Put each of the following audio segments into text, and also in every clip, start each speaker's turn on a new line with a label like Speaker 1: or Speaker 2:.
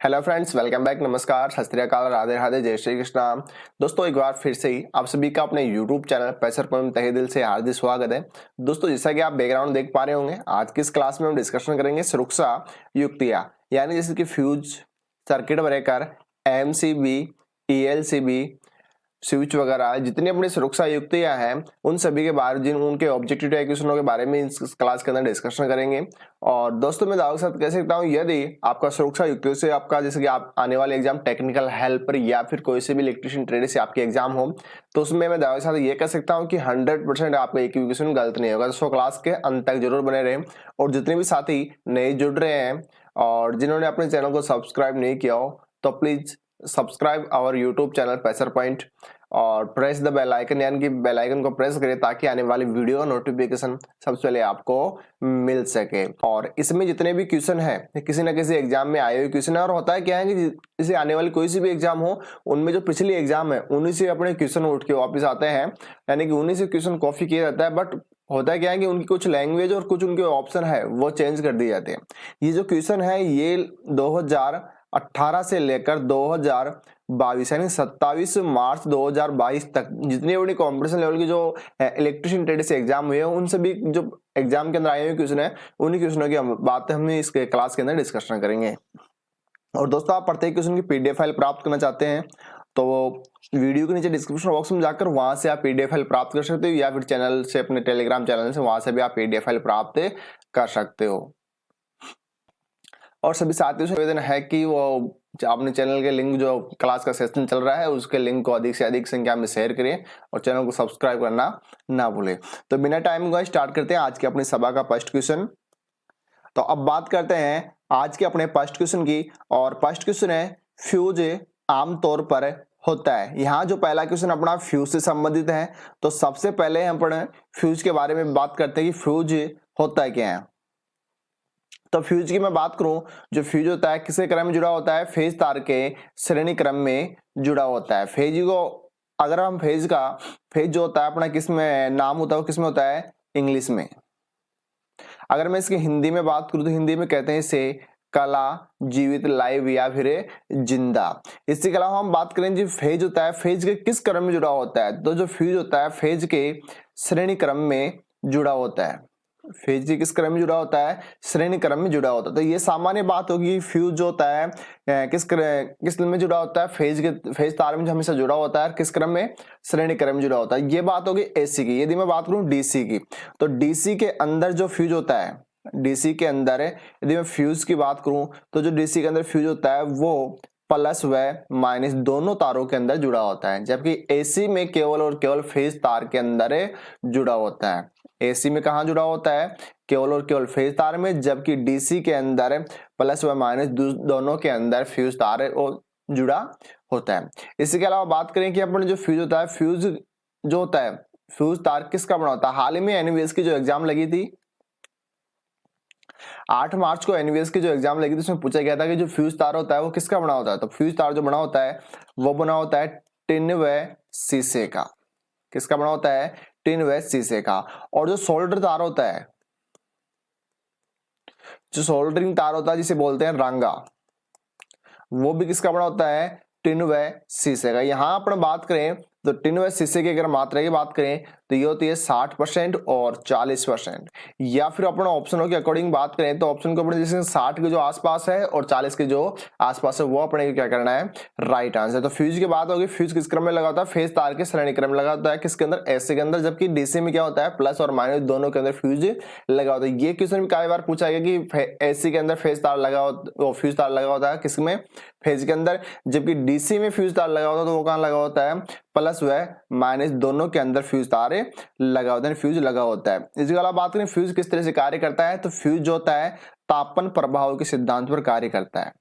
Speaker 1: Hello friends, welcome back. नमस्कार, सत श्री अकाल, राधे राधे, जय श्री कृष्णा। दोस्तों, एक बार फिर से ही आप सभी का अपने यूट्यूब चैनल पैसर पॉइंट तहे दिल से हार्दिक स्वागत है। दोस्तों, जैसा कि आप बैकग्राउंड देख पा रहे होंगे, आज की इस क्लास में हम डिस्कशन करेंगे सुरक्षा युक्तियां, यानी जैसे कि fuse, circuit breaker, MCB, ELCB, switch वगैरह जितनी अपनी सुरक्षा युक्तियां हैं उन सभी के बारे में, उनके ऑब्जेक्टिव टाइप क्वेश्चनों के बारे में इस क्लास के अंदर डिस्कशन करेंगे। और दोस्तों, मैं दावे के साथ कह सकता हूं, यदि आपका सुरक्षा युक्तियों से आपका जैसे कि आप आने वाले एग्जाम टेक्निकल हेल्पर या फिर कोई से भी इलेक्ट्रिशियन ट्रेड से आपके एग्जाम हो, तो उसमें मैं दावे के साथ ये कह सकता हूँ कि 100% आपका एक भी क्वेश्चन गलत नहीं होगा। दोस्तों, क्लास के अंत तक जरूर बने रहें। और जितने भी साथी नए जुड़ रहे हैं और जिन्होंने अपने चैनल को सब्सक्राइब नहीं किया हो, तो please subscribe our YouTube channel पैसर पॉइंट और प्रेस द बेल आइकन, यानी कि बेल आइकन को प्रेस करें ताकि आने वाली वीडियो का नोटिफिकेशन सबसे पहले आपको मिल सके। और इसमें जितने भी क्वेश्चन हैं किसी न किसी एग्जाम में आए हुए क्वेश्चन है। और होता है क्या है कि जैसे आने वाली कोई सी भी एग्जाम हो, उनमें जो पिछली एग्जाम है उन्हीं से अपने क्वेश्चन उठ के वापस आते हैं, यानी कि उन्हीं से क्वेश्चन कॉपी किया जाता है। बट होता क्या है कि उनकी कुछ लैंग्वेज और कुछ उनके ऑप्शन है वो चेंज कर दिए जाते हैं। ये जो क्वेश्चन है ये 2018 से लेकर 2022 यानी 27 मार्च 2022 तक जितनी बड़ी कॉम्पिटिशन लेवल की जो इलेक्ट्रिशियन ट्रेड से एग्जाम हुए हैं, उन सभी जो एग्जाम के अंदर आए हुए क्वेश्चन है, उन्हीं क्वेश्चनों की बातें हम इस क्लास के अंदर डिस्कशन करेंगे। और दोस्तों, आप प्रत्येक क्वेश्चन की पीडीएफ फाइल प्राप्त करना चाहते हैं तो वीडियो के नीचे डिस्क्रिप्शन बॉक्स में जाकर वहां से आप पीडीएफ फाइल प्राप्त कर सकते हो, या फिर चैनल से, अपने टेलीग्राम चैनल से, वहां से भी आप पीडीएफ फाइल प्राप्त कर सकते हो। और सभी साथियों से निवेदन है कि वो अपने चैनल के लिंक, जो क्लास का सेशन चल रहा है उसके लिंक को अधिक से अधिक संख्या में शेयर करिए और चैनल को सब्सक्राइब करना ना भूलें। तो बिना टाइम को स्टार्ट करते हैं आज की अपनी सभा का फर्स्ट क्वेश्चन। तो अब बात करते हैं आज के अपने फर्स्ट क्वेश्चन की। और फर्स्ट क्वेश्चन है, फ्यूज आमतौर पर होता है। यहाँ जो पहला क्वेश्चन अपना फ्यूज से संबंधित है, तो सबसे पहले हम अपने फ्यूज के बारे में बात करते हैं कि फ्यूज होता क्या है। तो फ्यूज की मैं बात करूं, जो फ्यूज होता है किसके क्रम में जुड़ा होता है? फेज तार के श्रेणी क्रम में जुड़ा होता है। फेज को अगर हम फेज जो होता है अपना किस में नाम होता है, वो किस में होता है? इंग्लिश में। अगर मैं इसकी हिंदी में बात करूं तो हिंदी में कहते हैं इसे कला, जीवित, लाइव या फिर जिंदा। इसके अलावा हम बात करें जो फेज होता है, फेज के किस क्रम में जुड़ा होता है? तो जो फ्यूज होता है फेज के श्रेणी क्रम में जुड़ा होता है। फेज किस क्रम में जुड़ा होता है? श्रेणी क्रम में जुड़ा होता है। तो ये सामान्य बात होगी। फ्यूज जो होता है किस में जुड़ा होता है? फेज तार में जो हमेशा जुड़ा होता है, किस क्रम में? श्रेणी क्रम में जुड़ा होता है। ये बात होगी एसी की। यदि मैं बात करूं डीसी की, तो डीसी के अंदर जो फ्यूज होता है, डीसी के अंदर यदि मैं फ्यूज की बात करूं तो जो डीसी के अंदर फ्यूज होता है वो प्लस व माइनस दोनों तारों के अंदर जुड़ा होता है, जबकि एसी में केवल और केवल फेज तार के अंदर जुड़ा होता है। एसी में कहां जुड़ा होता है? केवल और केवल फेज तार में, जबकि डीसी के अंदर प्लस व माइनस दोनों के अंदर फ्यूज तार जुड़ा होता है। इसके अलावा बात करें कि अपने जो फ्यूज होता है, फ्यूज जो होता है, फ्यूज तार किसका बना होता है? हाल ही में एनवीएस की जो एग्जाम लगी थी, 8 मार्च को एनवीएस की जो एग्जाम लगी थी, उसमें पूछा गया था कि जो फ्यूज तार होता है वो किसका बना होता है? तो फ्यूज तार जो बना होता है वो बना होता है टिन व शीशे का। किसका बना होता है? टिन व शीशे का। और जो सोल्डर तार होता है, जो सोल्डरिंग तार होता है जिसे बोलते हैं रांगा, वो भी किसका बना होता है? टिन व शीशे का। यहां अपन बात करें तो टिन व शीशे की अगर मात्रा की बात करें तो ये होती है 60% और 40%। या फिर अपन ऑप्शनों के अकॉर्डिंग बात करें तो ऑप्शन को अपने जैसे 60 के जो आसपास है और 40 के जो आसपास है वो अपने क्या करना है? Right answer. तो फ्यूज की बात होगी, फ्यूज किस क्रम में लगा होता है? फेज तार के श्रेणी क्रम में लगा होता है। किसके अंदर? एसी के अंदर। जबकि डीसी में क्या होता है? प्लस और माइनस दोनों के अंदर फ्यूज लगा होता है। ये क्वेश्चन भी कई बार पूछा गया कि एसी के अंदर फेज तार लगा होता, फ्यूज तार लगा होता है किसमें? फेज के अंदर। जबकि डीसी में फ्यूज तार लगा होता है तो वो कहां लगा होता है? प्लस व माइनस दोनों के अंदर फ्यूज तार लगा होता है, फ्यूज लगा होता है। इसके अलावा बात करें फ्यूज किस तरह से कार्य करता है, तो फ्यूज जो होता है तापन प्रभाव के सिद्धांत पर कार्य करता है।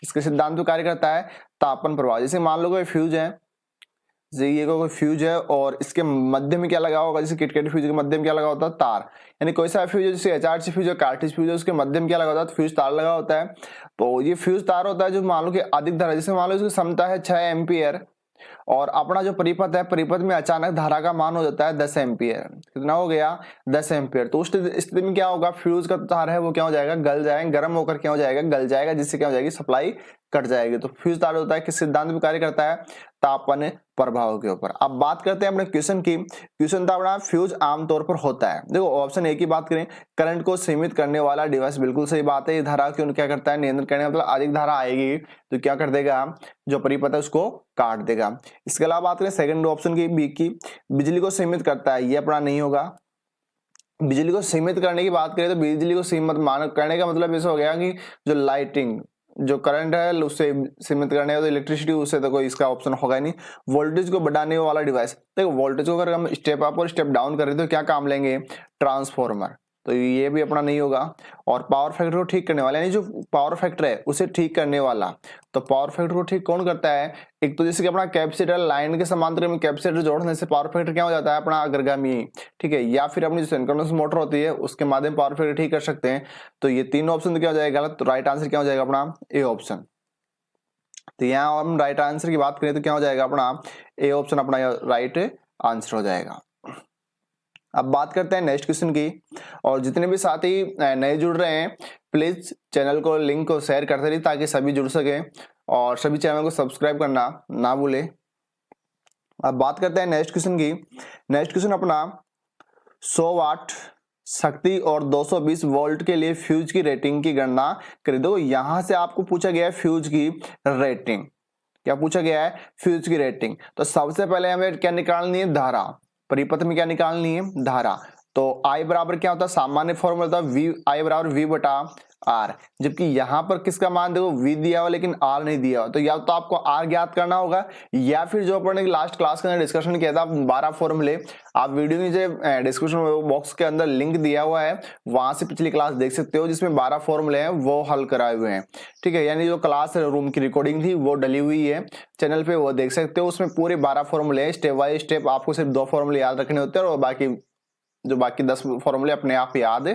Speaker 1: किसके सिद्धांत पर कार्य करता है? तापन प्रभाव। जैसे मान लो कोई फ्यूज है, ये कोई फ्यूज है और इसके मध्य में क्या लगा होगा? जैसे किटकिट फ्यूज के मध्य में क्या लगा होता है? तार। यानी कोई सा फ्यूज है, जैसे एचआरसी फ्यूज है, कार्टिज फ्यूज है, उसके मध्य में क्या लगा होता है? फ्यूज तार लगा होता है। तो ये फ्यूज तार होता है जो मान लो कि अधिक धारा, जैसे मान लो इसकी क्षमता है 6 एम्पियर और अपना जो परिपथ है, परिपथ में अचानक धारा का मान हो जाता है 10 एम्पियर। कितना हो गया? 10 एम्पियर। तो उस स्थिति में क्या होगा? फ्यूज का तार है वो क्या हो जाएगा? गल जाएगा, गर्म होकर क्या हो जाएगा? गल जाएगा, जिससे क्या हो जाएगी? सप्लाई कट जाएगी। तो फ्यूज तार होता है किस सिद्धांत में कार्य करता है, तापन प्रभाव के ऊपर। अब बात करते हैं अपने क्वेश्चन की। क्वेश्चन था अपना फ्यूज आमतौर पर होता है, देखो ऑप्शन ए की बात करें, करंट को सीमित करने वाला डिवाइस, बिल्कुल सही बात है। ये धारा क्यों क्या करता है, नियंत्रण करने, मतलब अधिक धारा आएगी तो क्या कर देगा, जो परिपथ है उसको काट देगा। इसके अलावा बात करें सेकंड ऑप्शन की, बी की, बिजली को सीमित करता है, ये अपना नहीं होगा। बिजली को सीमित करने की बात करें तो बिजली को सीमित करने का मतलब ऐसा हो गया कि जो लाइटिंग, जो करंट है उससे सीमित करने का, तो इलेक्ट्रिसिटी उससे तो कोई इसका ऑप्शन होगा ही नहीं। वोल्टेज को बढ़ाने वाला डिवाइस, देखो वोल्टेज को अगर हम स्टेप अप और स्टेप डाउन करें तो क्या काम लेंगे, ट्रांसफॉर्मर, तो ये भी अपना नहीं होगा। और पावर फैक्टर को ठीक करने वाला, यानी जो पावर फैक्टर है उसे ठीक करने वाला, तो पावर फैक्टर को ठीक कौन करता है, एक तो जैसे कि अपना कैपेसिटर, लाइन के समांतर में कैपेसिटर जोड़ने से पावर फैक्टर क्या हो जाता है, अपना अग्रगामी, ठीक है, या फिर अपनी जो सिंक्रोनस मोटर होती है उसके माध्यम पावर फैक्टर ठीक कर सकते हैं। तो ये तीन ऑप्शन तो क्या हो जाएगा गलत, तो राइट आंसर क्या हो जाएगा अपना ए ऑप्शन। तो यहाँ हम राइट आंसर की बात करें तो क्या हो जाएगा अपना ए ऑप्शन अपना राइट आंसर हो जाएगा। अब बात करते हैं नेक्स्ट क्वेश्चन की, और जितने भी साथी नए जुड़ रहे हैं प्लीज चैनल को लिंक को शेयर करते रहिए ताकि सभी जुड़ सके, और सभी चैनल को सब्सक्राइब करना ना भूले। अब बात करते हैं नेक्स्ट क्वेश्चन की। नेक्स्ट क्वेश्चन अपना 100 वाट शक्ति और 220 वोल्ट के लिए फ्यूज की रेटिंग की गणना करें। दो यहां से आपको पूछा गया है फ्यूज की रेटिंग, क्या पूछा गया है, फ्यूज की रेटिंग। तो सबसे पहले हमें क्या निकालनी है, धारा, परिपथ में क्या निकालनी है, धारा। तो आई बराबर क्या होता है, सामान्य फॉर्मूला होता है वी, आई बराबर वी बटा आर, जबकि यहां पर किसका मान देखो वी दिया हुआ लेकिन आर नहीं दिया हुआ, तो या तो आपको आर ज्ञात करना होगा, या फिर जो अपन ने लास्ट क्लास के अंदर डिस्कशन किया था 12 फॉर्मूले, आप वीडियो नीचे डिस्क्रिप्शन बॉक्स के अंदर लिंक दिया हुआ है, वहां से पिछली क्लास देख सकते हो जिसमें 12 फॉर्मूले हैं वो हल कराए हुए हैं, ठीक है। यानी जो क्लास रूम की रिकॉर्डिंग थी वो डली हुई है चैनल पे, वो देख सकते हो, उसमें पूरे 12 फॉर्मूले हैं, स्टेप बाय स्टेप आपको सिर्फ 2 फॉर्मूले याद रखने होते हैं और बाकी 10 फॉर्मूले अपने आप याद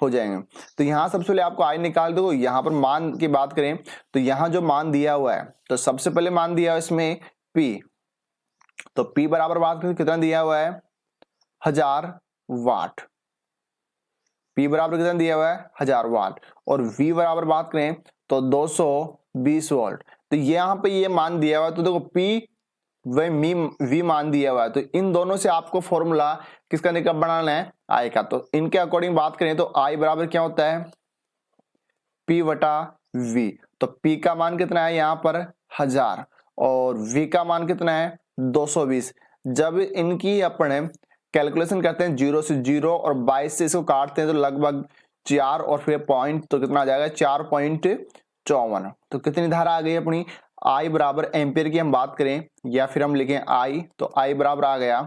Speaker 1: हो जाएंगे। तो यहाँ सबसे पहले आपको आई निकाल दो। यहाँ पर मान की बात करें तो यहाँ जो मान दिया हुआ है, तो सबसे पहले मान दिया हुआ है इसमें P, तो P बराबर बात करें कितना दिया हुआ है, 1000 वाट। P बराबर कितना दिया हुआ है, 1000 वाट। और V बराबर बात करें तो 220 वोल्ट। तो यहाँ पे ये मान दिया हुआ है, तो देखो P वी मान दिया हुआ है, तो इन दोनों से आपको फॉर्मूला किसका निकल बनाना है, आई का। तो इनके अकॉर्डिंग बात करें तो आई बराबर क्या होता है, P बटा V। तो P का मान कितना है यहाँ पर 1000 और V का मान कितना है 220। जब इनकी अपन कैलकुलेशन करते हैं 0 से 0 और 22 से इसको काटते हैं तो लगभग 4 और फिर पॉइंट, तो कितना आ जाएगा 4.54। तो कितनी धारा आ गई अपनी, आई बराबर एम्पियर की हम बात करें या फिर हम लिखें आई, तो आई बराबर आ गया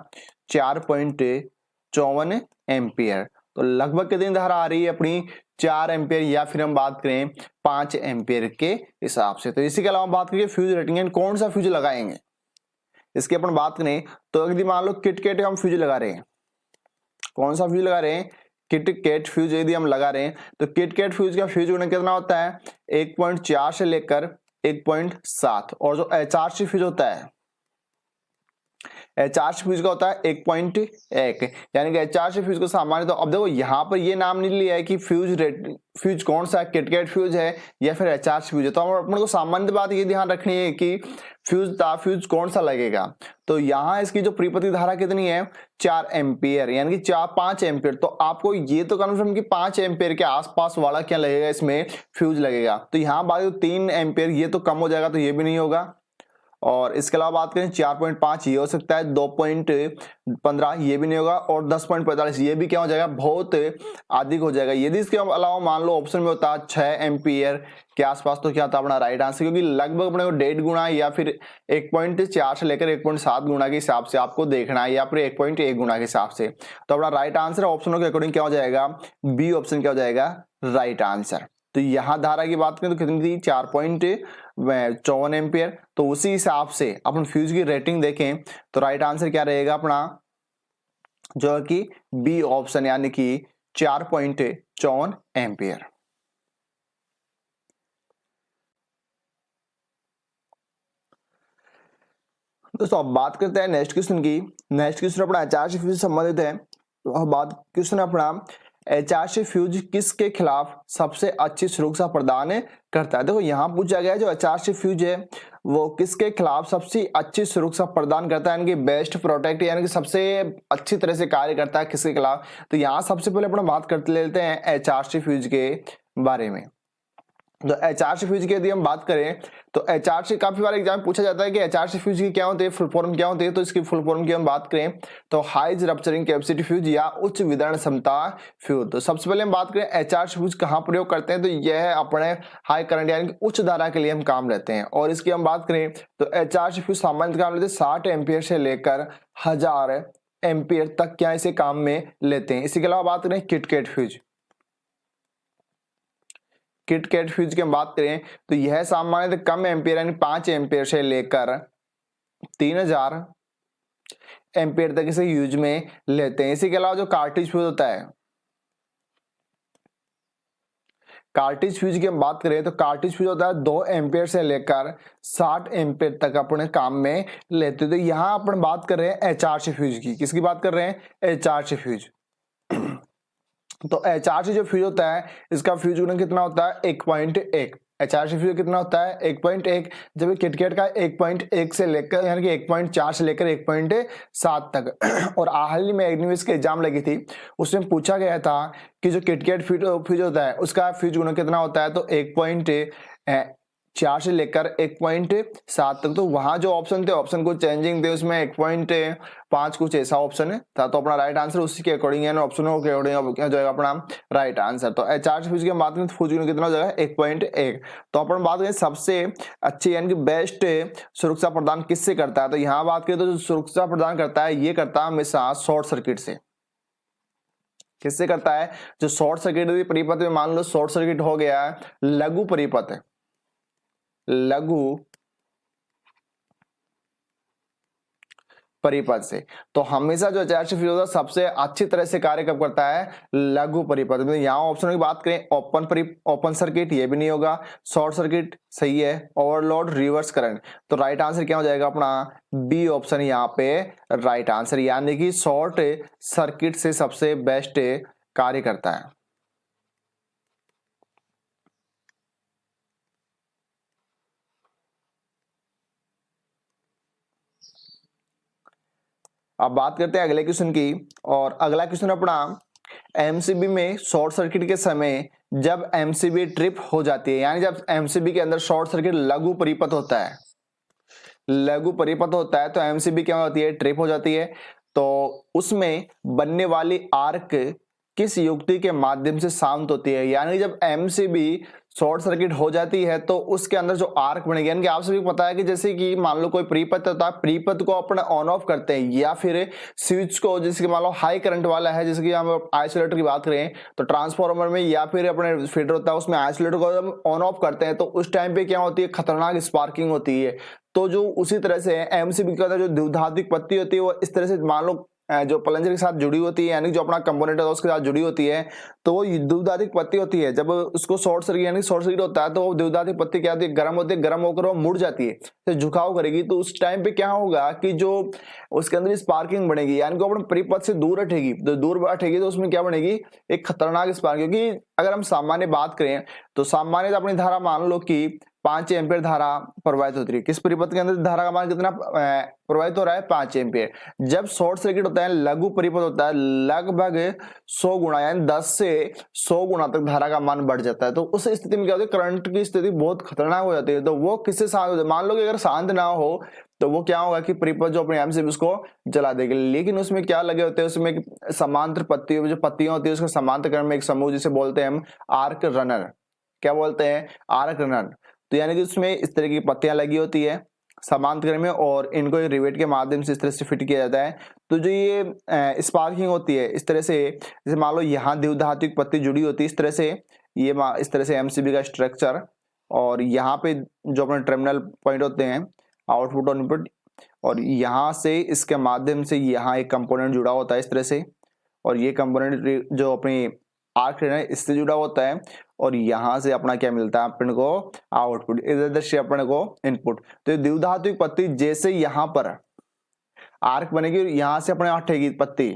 Speaker 1: 4.54 एम्पियर। तो लगभग कितनी धारा आ रही है अपनी 4 एम्पियर, या फिर हम बात करें 5 एम्पियर के हिसाब से। तो इसी के अलावा बात करिए फ्यूज रेटिंग, कौन सा फ्यूज लगाएंगे इसकी अपन बात करें तो यदि मान लो किटकैट का हम फ्यूज लगा रहे हैं, कौन सा फ्यूज लगा रहे हैं, किटकैट फ्यूज यदि हम लगा रहे हैं तो किटकैट फ्यूज का फ्यूज गुणन कितना होता है 1.4 से लेकर 1.7, और जो एचआरसी फ्यूज होता है, एचआरसी फ्यूज का होता है 1.1, यानी कि एचआरसी फ्यूज को सामान्य। तो अब देखो यहाँ पर ये नाम नहीं लिया है कि फ्यूज कौन सा है, किटकैट फ्यूज है या फिर एचआरसी फ्यूज है। तो हम अपने को सामान्य बात ये ध्यान रखनी है कि फ्यूज कौन सा लगेगा। तो यहाँ इसकी जो परिपथी धारा कितनी है 4 एम्पियर, यानी कि 5 एम्पियर। तो आपको ये तो कन्फर्म कि 5 एम्पियर के आसपास वाला क्या लगेगा, इसमें फ्यूज लगेगा। तो यहाँ बात 3 एम्पियर, ये तो कम हो जाएगा तो ये भी नहीं होगा। और इसके अलावा बात करें 4.5 ये हो सकता है, 2.15 ये भी नहीं होगा, और 10.45 ये भी क्या हो जाएगा, बहुत अधिक हो जाएगा। यदि इसके अलावा मान लो ऑप्शन में होता 6 एम्पियर के आसपास, तो क्या था अपना राइट आंसर, क्योंकि लगभग अपने को 1.5 गुना या फिर 1.4 से लेकर 1.7 गुना के हिसाब से आपको देखना है, या फिर 1.1 गुना के हिसाब से। तो अपना राइट आंसर ऑप्शनों के अकॉर्डिंग क्या हो जाएगा, बी ऑप्शन क्या हो जाएगा राइट आंसर। तो यहां धारा की बात करें तो कितनी थी 4.54 एम्पियर। तो उसी हिसाब से अपन फ्यूज की रेटिंग देखें तो राइट आंसर क्या रहेगा अपना, जो कि बी ऑप्शन, यानी कि 4.54 एम्पियर। दोस्तों अब बात करते हैं नेक्स्ट क्वेश्चन की। नेक्स्ट क्वेश्चन अपना एचआरसी फ्यूज से संबंधित है। तो अब बात क्वेश्चन अपना HRC फ्यूज किसके खिलाफ सबसे अच्छी सुरक्षा प्रदान करता है? देखो यहाँ पूछा गया है जो HRC फ्यूज है वो किसके खिलाफ सबसे अच्छी सुरक्षा प्रदान करता है, यानी कि बेस्ट प्रोटेक्ट, यानी कि सबसे अच्छी तरह से कार्य करता है किसके खिलाफ? तो यहाँ सबसे पहले अपना बात करते लेते हैं HRC फ्यूज के बारे में। तो HRC फ्यूज की यदि हम बात करें तो HRC काफी बार एग्जाम पूछा जाता है कि HRC फ्यूज की क्या होती है, फुल फॉर्म क्या होती है। तो इसकी फुल फॉर्म की हम बात करें तो हाई रप्चरिंग कैपेसिटी फ्यूज या उच्च विदरण क्षमता फ्यूज। तो सबसे पहले हम बात करें HRC फ्यूज कहाँ प्रयोग करते हैं, तो यह अपने हाई करंट यानी कि उच्च धारा के लिए हम काम लेते हैं। और इसकी हम बात करें तो HRC फ्यूज सामान्य काम लेते हैं 60 एम्पियर से लेकर 1000 एम्पियर तक क्या इसे काम में लेते हैं। इसके अलावा बात करें किटकैट फ्यूज, किटकैट फ्यूज की हम बात करें तो यह सामान्य कम एम्पियर यानी 5 एम्पियर से लेकर 3000 एम्पियर तक इसे यूज में लेते हैं। इसी के अलावा जो कार्ट्रिज फ्यूज होता है, कार्ट्रिज फ्यूज की हम बात करें तो कार्ट्रिज फ्यूज होता है 2 एम्पियर से लेकर 60 एम्पियर तक अपने काम में लेते हैं। तो यहाँ अपन बात कर रहे हैं HRC फ्यूज की, किसकी बात कर रहे हैं? HRC fuse. तो HRC जो फ्यूज होता है इसका फ्यूज गुणन कितना होता है? 1.1। HRC फ्यूज कितना होता है? 1.1। जब किटकैट का 1.1 से लेकर यानी कि 1.4 से लेकर 1.7 तक। और हाल ही में एग्निविस के एग्जाम लगी थी उसमें पूछा गया था कि जो किटकैट फ्यूज होता है उसका फ्यूज गुणन कितना होता है? तो 1.4 से लेकर 1.7 तक। तो वहां जो ऑप्शन थे ऑप्शन को चेंजिंग थे, उसमें 1.5 कुछ ऐसा ऑप्शन था। तो अपना राइट आंसर उसी के अकॉर्डिंग है, ऑप्शन के अकॉर्डिंग क्या जाएगा अपना राइट आंसर। तो HRC फ्यूज की बात करें तो फ्यूज गुणन कितना हो जाएगा? 1.1। तो अपन बात करें सबसे अच्छी यानी कि बेस्ट सुरक्षा प्रदान किससे करता है, तो यहाँ बात करें तो जो सुरक्षा प्रदान करता है ये करता है हमेशा शॉर्ट सर्किट से। किससे करता है? जो शॉर्ट सर्किट परिपथ में मान लो शॉर्ट सर्किट हो गया है, लघु परिपथ है, लघु परिपथ से। तो हमेशा जो HRC फ्यूज होता है सबसे अच्छी तरह से कार्य कब करता है? लघु परिपथ में। यहाँ ऑप्शन की बात करें ओपन सर्किट ये भी नहीं होगा, शॉर्ट सर्किट सही है, ओवरलोड रिवर्स करंट। तो राइट आंसर क्या हो जाएगा अपना? बी ऑप्शन यहाँ पे राइट आंसर, यानी कि शॉर्ट सर्किट से सबसे बेस्ट कार्य करता है। अब बात करते हैं अगले क्वेश्चन की। और अगला क्वेश्चन अपना एमसीबी में शॉर्ट सर्किट के समय जब एमसीबी ट्रिप हो जाती है, यानी जब एमसीबी के अंदर शॉर्ट सर्किट लघु परिपथ होता है, लघु परिपथ होता है तो एमसीबी क्या होती है? ट्रिप हो जाती है। तो उसमें बनने वाली आर्क किस युक्ति के माध्यम से शांत होती है? यानी जब एमसीबी शॉर्ट सर्किट हो जाती है तो उसके अंदर जो आर्क बनेगी, यानी कि आप सभी को पता है कि जैसे कि मान लो कोई प्रीपथ होता है, प्रीपथ को अपना ऑन ऑफ करते हैं या फिर स्विच को, जैसे कि मान लो हाई करंट वाला है, जैसे कि हम आइसोलेटर की बात करें तो ट्रांसफार्मर में या फिर अपने फीडर होता है उसमें आइसोलेटर को हम ऑन ऑफ करते हैं तो उस टाइम पे क्या होती है? खतरनाक स्पार्किंग होती है। तो जो उसी तरह से एमसीबी का जो द्विधात्विक पत्ती होती है वो इस तरह से मान लो जो प्लंजर के साथ जुड़ी होती है, यानी जो अपना कंपोनेंट है उसके साथ जुड़ी होती है, तो वो द्विधात्विक पत्ती होती है। जब उसको शॉर्ट सर्किट यानी शॉर्ट सर्किट होता है तो वो द्विधात्विक पत्ती क्या होती है? गर्म होती है, गर्म होकर वो मुड़ जाती है, तो झुकाव करेगी। तो उस टाइम पे क्या होगा कि जो उसके अंदर स्पार्किंग बनेगी, यानी कि अपने परिपथ से दूर हटेगी, तो दूर हटेगी तो उसमें क्या बनेगी? एक खतरनाक स्पार्किंग। क्योंकि अगर हम सामान्य बात करें तो सामान्य अपनी धारा मान लो कि 5 एम्पियर धारा प्रवाहित होती है। किस परिपथ के अंदर धारा का मान कितना प्रवाहित हो रहा है? 5 एम्पियर। जब शॉर्ट सर्किट होता है, लघु परिपथ होता है, लगभग 100 गुना यानी 10 से 100 गुना तक धारा का मान बढ़ जाता है। तो उस स्थिति में क्या होता है? करंट की स्थिति बहुत खतरनाक हो जाती है। तो वो किससे शांत होती है? मान लो कि अगर शांत ना हो तो वो क्या होगा कि परिपथ जो अपने एमसीबी उसको जला देगी। लेकिन उसमें क्या लगे होते हैं? उसमें समांतर पत्तियों जो पत्तियां होती है उसके समांतर क्रम में एक समूह जिसे बोलते हैं हम आर्क रनर। क्या बोलते हैं? Arc runner. तो यानी कि उसमें इस तरह की पत्तियां लगी होती है समांतर क्रम में और इनको रिवेट के माध्यम से इस तरह से फिट किया जाता है। तो जो ये स्पार्किंग होती है इस तरह से, जैसे मान लो यहाँ द्विधात्विक पत्ती जुड़ी होती है इस तरह से, ये इस तरह से एमसीबी का स्ट्रक्चर, और यहाँ पे जो अपने टर्मिनल पॉइंट होते हैं आउटपुट और इनपुट, और यहाँ से इसके माध्यम से यहाँ एक कंपोनेंट जुड़ा होता है इस तरह से, और ये कंपोनेंट जो अपनी आर्क है इससे जुड़ा होता है, और यहां से अपना क्या मिलता है अपन को? आउटपुट। इधर से अपन को इनपुट। तो ये द्विधात्विक पत्ती जैसे यहां पर आर्क बनेगी, यहां से अपने हटेगी पत्ती,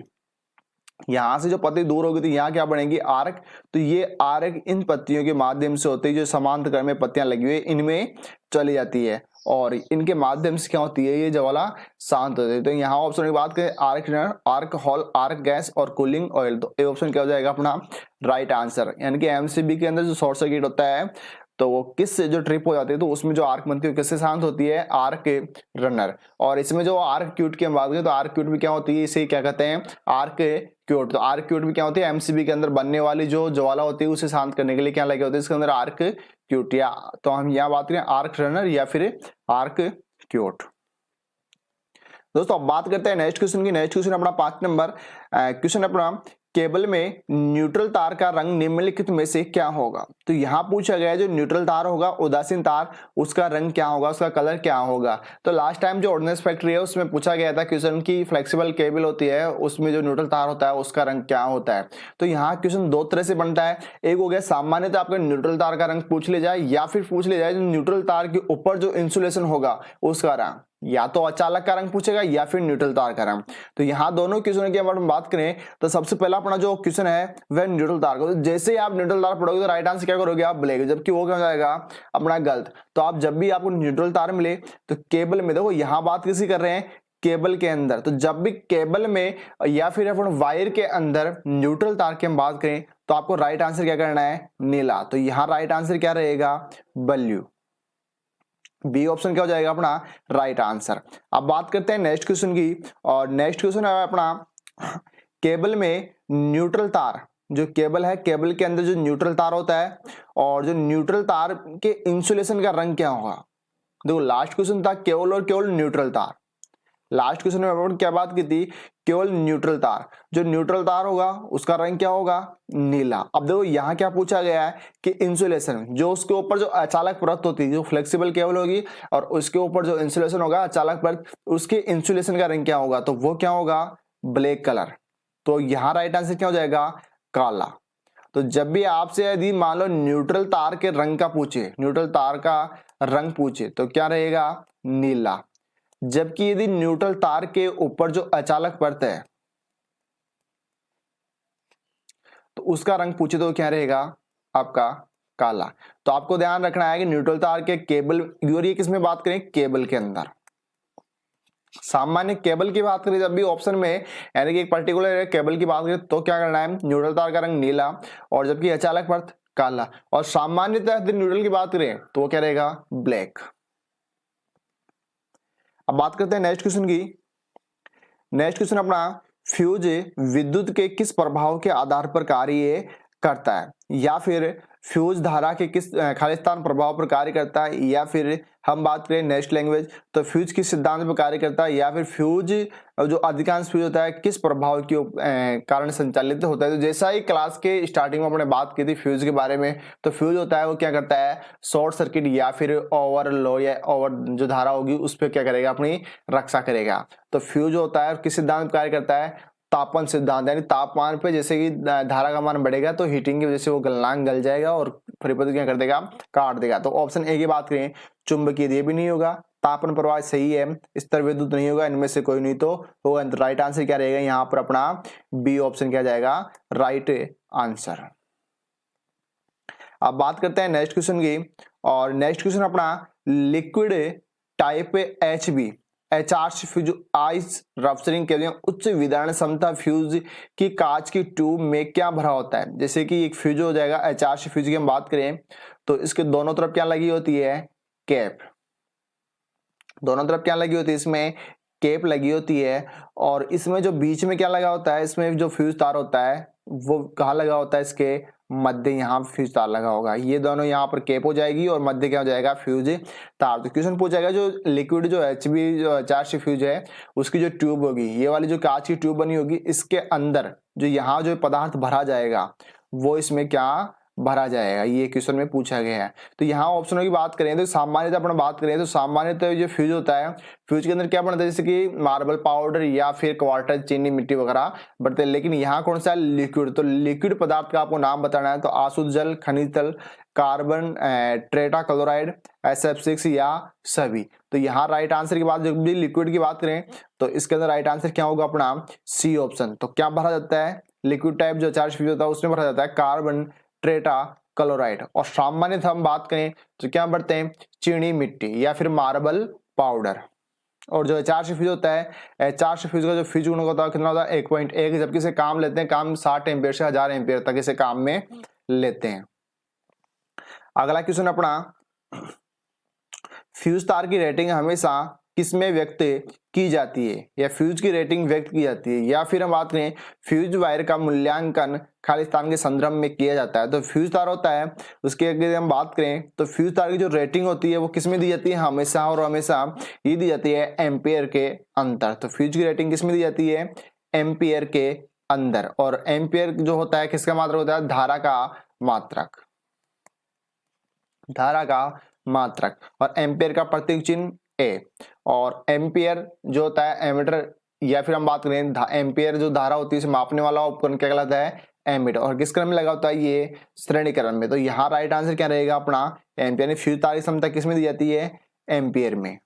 Speaker 1: यहां से जो पत्ती दूर होगी तो यहाँ क्या बनेगी, आर्क। तो ये आर्क इन पत्तियों के माध्यम से होती है, जो समांतर क्रम में पत्तियां लगी हुई है इनमें चली जाती है और इनके माध्यम से क्या होती है, ये ज्वाला शांत होती है। तो यहाँ ऑप्शन की बात करें, arc runner, arc hall, arc gas और कूलिंग ऑयल, तो ये ऑप्शन क्या हो जाएगा अपना राइट आंसर। यानी कि एमसीबी के अंदर जो शॉर्ट सर्किट होता है तो वो किस जो ट्रिप हो जाती है तो उसमें जो आर्क बनती है किससे शांत होती है, आर्क रनर। और इसमें जो आर्क क्यूट की हम बात करें तो आर्क क्यूट भी क्या होती है, इसे क्या कहते हैं, आर्क क्यूट। तो आर्क क्यूट भी क्या होती है, एमसीबी के अंदर बनने वाली जो ज्वाला होती है उसे शांत करने के लिए क्या लगे होते हैं इसके अंदर, आर्क क्यूट। या तो हम यहाँ बात करें आर्क रनर या फिर आर्क क्यूट। दोस्तों अब बात करते हैं नेक्स्ट क्वेश्चन की। नेक्स्ट क्वेश्चन अपना 5 नंबर क्वेश्चन अपना, केबल में न्यूट्रल तार का रंग निम्नलिखित में से क्या होगा। तो यहां पूछा गया है जो न्यूट्रल तार होगा, उदासीन तार, उसका रंग क्या होगा, उसका कलर क्या होगा। तो लास्ट टाइम जो ऑर्डिनेंस फैक्ट्री है उसमें पूछा गया था क्वेश्चन की फ्लेक्सिबल केबल होती है उसमें जो न्यूट्रल तार होता है उसका रंग क्या होता है। तो यहाँ क्वेश्चन दो तरह से बनता है, एक हो गया सामान्यतः आपका न्यूट्रल तार का रंग पूछ ले जाए या फिर पूछ ले जाए जो न्यूट्रल तार के ऊपर जो इंसुलेशन होगा उसका रंग, या तो अचालक का रंग पूछेगा या फिर न्यूट्रल तार का रंग। तो यहाँ दोनों क्वेश्चन की अगर हम बात करें तो सबसे पहला अपना जो क्वेश्चन है वह न्यूट्रल तार का। तो जैसे ही आप न्यूट्रल तार पढ़ोगे तो राइट आंसर क्या करोगे आप, ब्लैक, जबकि वो क्या हो जाएगा अपना गलत। तो आप जब भी आपको न्यूट्रल तार मिले तो केबल में, देखो यहाँ बात किसी कर रहे हैं केबल के अंदर, तो जब भी केबल में या फिर अपन वायर के अंदर न्यूट्रल तार की हम बात करें तो आपको राइट आंसर क्या करना है, नीला। तो यहाँ राइट आंसर क्या रहेगा, ब्लू। बी ऑप्शन क्या हो जाएगा अपना राइट आंसर। अब बात करते हैं नेक्स्ट क्वेश्चन की, और नेक्स्ट क्वेश्चन है अपना, केबल में न्यूट्रल तार, जो केबल है केबल के अंदर जो न्यूट्रल तार होता है और जो न्यूट्रल तार के इंसुलेशन का रंग क्या होगा। देखो लास्ट क्वेश्चन था केवल और केवल न्यूट्रल तार, लास्ट क्वेश्चन में अपन क्या बात की थी, केवल न्यूट्रल तार, जो न्यूट्रल तार होगा उसका रंग क्या होगा, नीला। अब देखो यहाँ क्या पूछा गया है कि इंसुलेशन, जो उसके ऊपर जो अचालक परत होती है, जो फ्लेक्सिबल केबल होगी और उसके ऊपर जो इंसुलेशन होगा अचालक परत, उसके इंसुलेशन का रंग क्या होगा, तो वो क्या होगा, ब्लैक कलर। तो यहाँ राइट आंसर क्या हो जाएगा, काला। तो जब भी आपसे यदि मान लो न्यूट्रल तार के रंग का पूछे, न्यूट्रल तार का रंग पूछे तो क्या रहेगा, नीला। जबकि यदि न्यूट्रल तार के ऊपर जो अचालक परत है तो उसका रंग पूछे तो क्या रहेगा आपका, काला। तो आपको ध्यान रखना है कि न्यूट्रल तार के केबल, और ये किसमें बात करें, केबल के अंदर। सामान्य केबल की बात करें जब भी ऑप्शन में, यानी कि एक पर्टिकुलर केबल की बात करें तो क्या करना है, न्यूट्रल तार का रंग नीला और जबकि अचालक परत काला, और सामान्यतः न्यूट्रल की बात करें तो वो क्या रहेगा, ब्लैक। अब बात करते हैं नेक्स्ट क्वेश्चन की। नेक्स्ट क्वेश्चन अपना, फ्यूज विद्युत के किस प्रभाव के आधार पर कार्य करता है, या फिर फ्यूज धारा के किस खालिस्तान प्रभाव पर कार्य करता है, या फिर हम बात करें नेक्स्ट लैंग्वेज तो फ्यूज किस सिद्धांत पर कार्य करता है, या फिर फ्यूज जो अधिकांश फ्यूज होता है किस प्रभाव के कारण संचालित होता है। तो जैसा ही क्लास के स्टार्टिंग में अपने बात की थी फ्यूज के बारे में, तो फ्यूज होता है वो क्या करता है, शॉर्ट सर्किट या फिर ओवर लो या ओवर जो धारा होगी उस पर क्या करेगा, अपनी रक्षा करेगा। तो फ्यूज होता है किस सिद्धांत पर कार्य करता है, तापमान सिद्धांत, यानी तापमान पे जैसे कि धारा का मान बढ़ेगा तो हीटिंग की वजह से वो गलनांक गल जाएगा और परिपथ क्या कर देगा, काट देगा। तो ऑप्शन ए की बात करें चुंबकीय, ये भी नहीं होगा, तापन प्रवाह सही है, स्तर विद्युत नहीं होगा, इनमें से कोई नहीं तो होगा। राइट आंसर क्या रहेगा यहाँ पर अपना बी ऑप्शन क्या जाएगा राइट आंसर। अब बात करते हैं नेक्स्ट क्वेश्चन की, और नेक्स्ट क्वेश्चन अपना, liquid type HB HRC fuse ice rupturing के लिए उच्च विदारण क्षमता फ्यूज की कांच की ट्यूब में क्या भरा होता है। जैसे कि एक फ्यूज हो जाएगा HRC फ्यूज की हम बात करें तो इसके दोनों तरफ क्या लगी होती है, कैप। दोनों तरफ क्या लगी होती है, इसमें कैप लगी होती है, और इसमें जो बीच में क्या लगा होता है, इसमें जो फ्यूज तार होता है वो कहाँ लगा होता है, इसके मध्य यहाँ फ्यूज तार लगा होगा। ये दोनों यहाँ पर कैप हो जाएगी और मध्य क्या हो जाएगा, फ्यूज तार। तो क्वेश्चन पूछेगा जो लिक्विड जो HB जो HRC फ्यूज है उसकी जो ट्यूब होगी, ये वाली जो कांच की ट्यूब बनी होगी, इसके अंदर जो यहाँ जो पदार्थ भरा जाएगा वो इसमें क्या भरा जाएगा, ये क्वेश्चन में पूछा गया है। तो यहाँ ऑप्शनों की बात करें तो सामान्यतः अपन बात करें तो सामान्यतः जो फ्यूज होता है, फ्यूज के अंदर क्या बनता है, जैसे कि मार्बल पाउडर या फिर क्वार्टर, चीनी, मिट्टी वगैरह बढ़ते हैं। लेकिन यहाँ कौन सा लिक्विड, तो लिक्विड पदार्थ का आपको नाम बताना है तो आशुद्ध जल, खनिज तेल, कार्बन टेट्रा क्लोराइड, SF6 या सभी। तो यहाँ राइट आंसर की बात, जब भी लिक्विड की बात करें तो इसके अंदर राइट आंसर क्या होगा अपना सी ऑप्शन। तो क्या भरा जाता है, लिक्विड टाइप जो चार्ज फ्यूज होता है उसमें भरा जाता है कार्बन टेट्रा क्लोराइड। और सामान्यतः हम बात करें तो क्या भरते हैं, चीनी मिट्टी या फिर मार्बल पाउडर। और जो चार्ज फ्यूज होता है, चार्ज फ्यूज का जो फ्यूज गुणक होता है कितना होता है 1.1, जबकि इसे काम लेते हैं, काम 60 एम्पियर से 1000 एम्पियर तक इसे काम में लेते हैं। अगला क्वेश्चन अपना, फ्यूज तार की रेटिंग हमेशा किसमें व्यक्त की जाती है, या फ्यूज की रेटिंग व्यक्त की जाती है, या फिर हम बात करें फ्यूज वायर का मूल्यांकन खाली स्थान के संदर्भ में किया जाता है। तो फ्यूज तार होता है उसकी अगर हम बात करें तो फ्यूज तार की जो रेटिंग होती है वो किसमें दी जाती है, हमेशा और हमेशा ये दी जाती है एम्पियर के अंदर। तो फ्यूज की रेटिंग किसमें दी जाती है, एम्पियर के अंदर। और एम्पियर जो होता है किसका मात्रक होता है, धारा का मात्रक, धारा का मात्रक। और एम्पियर का प्रतीक चिन्ह ए। और एम्पियर जो होता है एमीटर, या फिर हम बात करें एम्पियर जो धारा होती है इसे मापने वाला उपकरण क्या कहलाता है, एमीटर। और किस क्रम में लगा होता है, ये श्रेणी क्रम में। तो यहाँ राइट आंसर क्या रहेगा अपना, एम्पियर। फ्यूज तार की क्षमता किसमें दी जाती है, एम्पियर में।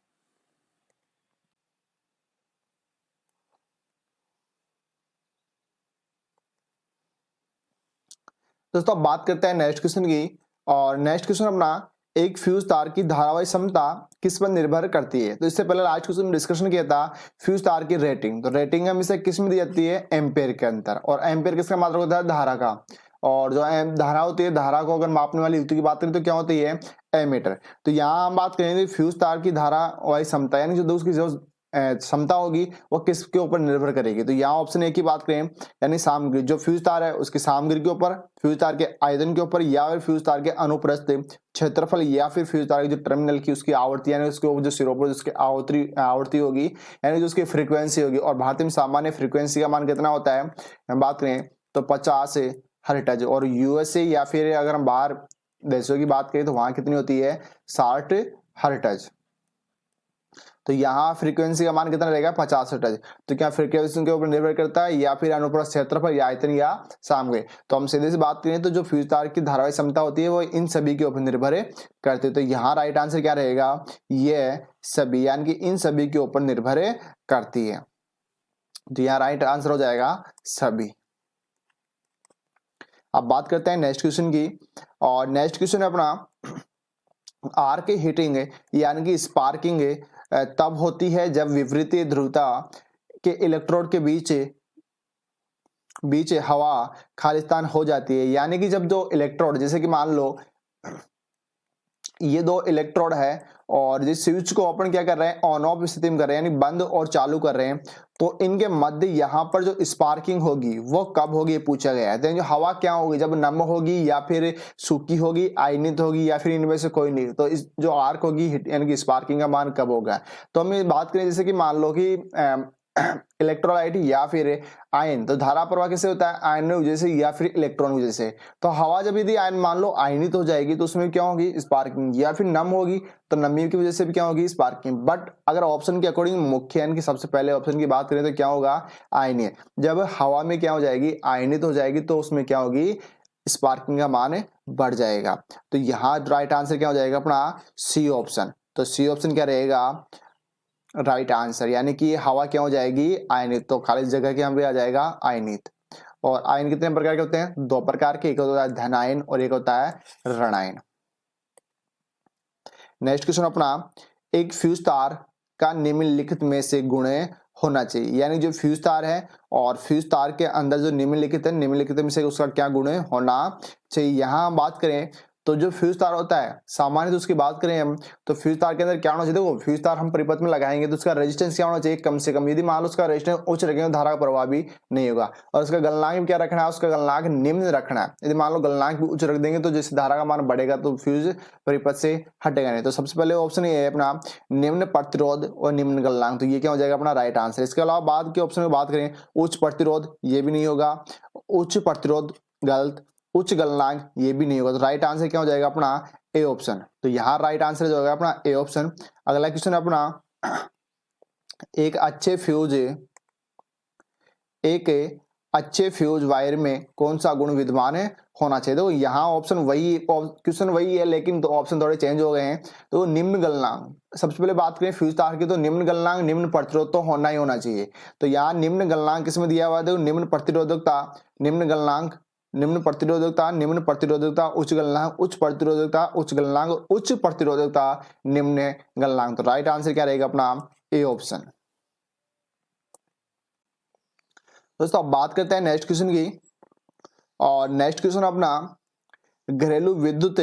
Speaker 1: दोस्तों अब बात करते हैं नेक्स्ट क्वेश्चन की। और नेक्स्ट क्वेश्चन अपना, एक फ्यूज तार की धारावाही क्षमता किस पर निर्भर करती है। तो इससे पहले लास्ट क्वेश्चन में डिस्कशन किया था फ्यूज तार की रेटिंग। तो रेटिंग हमेशा किस में दी जाती है, एम्पेयर के अंदर। और एम्पेयर किसका मात्रक होता है, धारा का। और जो धारा होती है, धारा को अगर मापने वाली युक्ति की बात करें तो क्या होती है, एमीटर। तो यहाँ हम बात करेंगे फ्यूज तार की धारावाही क्षमता, यानी जो उसकी जो क्षमता होगी वो किसके ऊपर निर्भर करेगी। तो यहाँ ऑप्शन ए की बात करें, यानी सामग्री, जो फ्यूज तार है उसकी सामग्री के ऊपर, फ्यूज तार के आयतन के ऊपर, या फिर फ्यूज तार के अनुप्रस्थ क्षेत्रफल, या फिर फ्यूज तार की जो टर्मिनल की उसकी आवृत्ति, यानी उसके ऊपर जो सिरों पर उसकी आवृत्ति होगी, यानी जो उसकी फ्रीक्वेंसी होगी। और भारतीय में सामान्य फ्रीक्वेंसी का मान कितना होता है, हम बात करें तो 50 हर्ट्ज। और यूएसए या फिर अगर हम बाहर देशों की बात करें तो वहां कितनी होती है, 60 हर्ट्ज। तो यहाँ फ्रीक्वेंसी का मान कितना रहेगा, 50 हर्ट्ज। तो क्या फ्रीक्वेंसी के ऊपर निर्भर करता है, या फिर अनुप्रस्थ क्षेत्रफल, या आयतन, या सामग्री। तो हम सीधे से बात करें तो जो फ्यूज तार की धारावाही क्षमता होती है वो इन सभी के ऊपर निर्भर करती है। तो यहाँ राइट आंसर क्या रहेगा, ये सभी, यानी कि इन सभी के ऊपर निर्भर करती है। तो यहाँ राइट आंसर हो जाएगा सभी। अब बात करते हैं नेक्स्ट क्वेश्चन की। और नेक्स्ट क्वेश्चन अपना, आर्क हीटिंग यानी कि स्पार्किंग तब होती है जब विपरीत ध्रुवता के इलेक्ट्रोड के बीच हवा खालिस्तान हो जाती है। यानी कि जब दो इलेक्ट्रोड, जैसे कि मान लो ये दो इलेक्ट्रोड है और जिस स्विच को ओपन क्या कर रहे हैं, ऑन ऑफ स्थिति में कर रहे हैं, यानी बंद और चालू कर रहे हैं, तो इनके मध्य यहाँ पर जो स्पार्किंग होगी वो कब होगी, पूछा गया है। तो जो हवा क्या होगी, जब नम होगी, या फिर सूखी होगी, आयनित होगी, या फिर इनमें से कोई नहीं। तो इस जो आर्क होगी यानी कि स्पार्किंग का मान कब होगा। तो हम ये बात करें जैसे कि मान लो कि इलेक्ट्रोलाइट या फिर आयन, तो धारा प्रवाह कैसे होता है, आयन की वजह से या फिर इलेक्ट्रॉन की वजह से। तो हवा जब यदि आयन मान लो आयनित हो जाएगी तो उसमें क्या होगी, स्पार्किंग। या फिर नम होगी तो नमी की वजह से भी क्या होगी, स्पार्किंग। बट अगर ऑप्शन के अकॉर्डिंग मुख्य यानी कि सबसे पहले ऑप्शन की बात करें तो क्या होगा, आयनीय। जब हवा में क्या हो जाएगी, आयनित हो जाएगी, तो उसमें क्या होगी, स्पार्किंग का मान बढ़ जाएगा। तो यहाँ राइट आंसर क्या हो जाएगा अपना, सी ऑप्शन। तो सी ऑप्शन क्या रहेगा, राइट आंसर। यानी कि हवा क्या हो जाएगी, आयनित। तो खाली जगह के यहाँ पे आ जाएगा आयनित। और आयन कितने प्रकार के होते हैं, दो प्रकार के, एक होता है धन आयन और एक होता है ऋण आयन। नेक्स्ट क्वेश्चन अपना, एक फ्यूज तार का निम्नलिखित में से गुण होना चाहिए। यानी जो फ्यूज तार है और फ्यूज तार के अंदर जो निम्नलिखित है, निम्नलिखित में से उसका क्या गुण होना चाहिए। यहाँ हम बात करें तो जो फ्यूज तार होता है सामान्य, तो उसकी बात करें हम तो फ्यूज तार के अंदर क्या होना चाहिए, देखो फ्यूज तार हम परिपथ में लगाएंगे तो उसका रेजिस्टेंस क्या होना चाहिए, कम से कम। यदि मान लो उसका रेजिस्टेंस उच्च रखेंगे तो धारा का प्रवाह भी नहीं होगा। और उसका गलनांक भी क्या रखना है, उसका गलनांक निम्न रखना है। यदि मान लो गलनांक भी उच्च रख देंगे तो जैसे धारा का मान बढ़ेगा तो फ्यूज परिपथ से हटेगा नहीं। तो सबसे पहले ऑप्शन ये है अपना, निम्न प्रतिरोध और निम्न गलनांक। तो ये क्या हो जाएगा अपना राइट आंसर। इसके अलावा बाद के ऑप्शन में बात करें, उच्च प्रतिरोध, ये भी नहीं होगा। उच्च प्रतिरोध गलत, उच्च गलनांक ये भी नहीं होगा। तो राइट आंसर क्या हो जाएगा अपना, ए ऑप्शन। तो यहाँ राइट आंसर जो होगा अपना ए ऑप्शन। अगला क्वेश्चन अपना, एक अच्छे फ्यूज अच्छे फ्यूज वायर में कौन सा गुण विद्यमान है होना चाहिए। तो यहाँ ऑप्शन वही, क्वेश्चन वही है, लेकिन तो ऑप्शन थोड़े चेंज हो गए हैं। तो निम्न गलनांक, सबसे पहले बात करें फ्यूज तार की, तो निम्न गलनांक निम्न प्रतिरोध तो होना ही होना चाहिए। तो यहाँ निम्न गलनांक किसमें दिया हुआ है, देखो निम्न प्रतिरोधकता, निम्न गलनांक, निम्न प्रतिरोधकता, निम्न प्रतिरोधकता, उच्च गलनांक, उच्च प्रतिरोधकता, उच्च गलनांक, उच्च प्रतिरोधकता, निम्न गलनांक। तो राइट आंसर क्या रहेगा अपना, ए ऑप्शन। दोस्तों अब बात करते हैं नेक्स्ट क्वेश्चन की, और नेक्स्ट क्वेश्चन अपना घरेलू विद्युत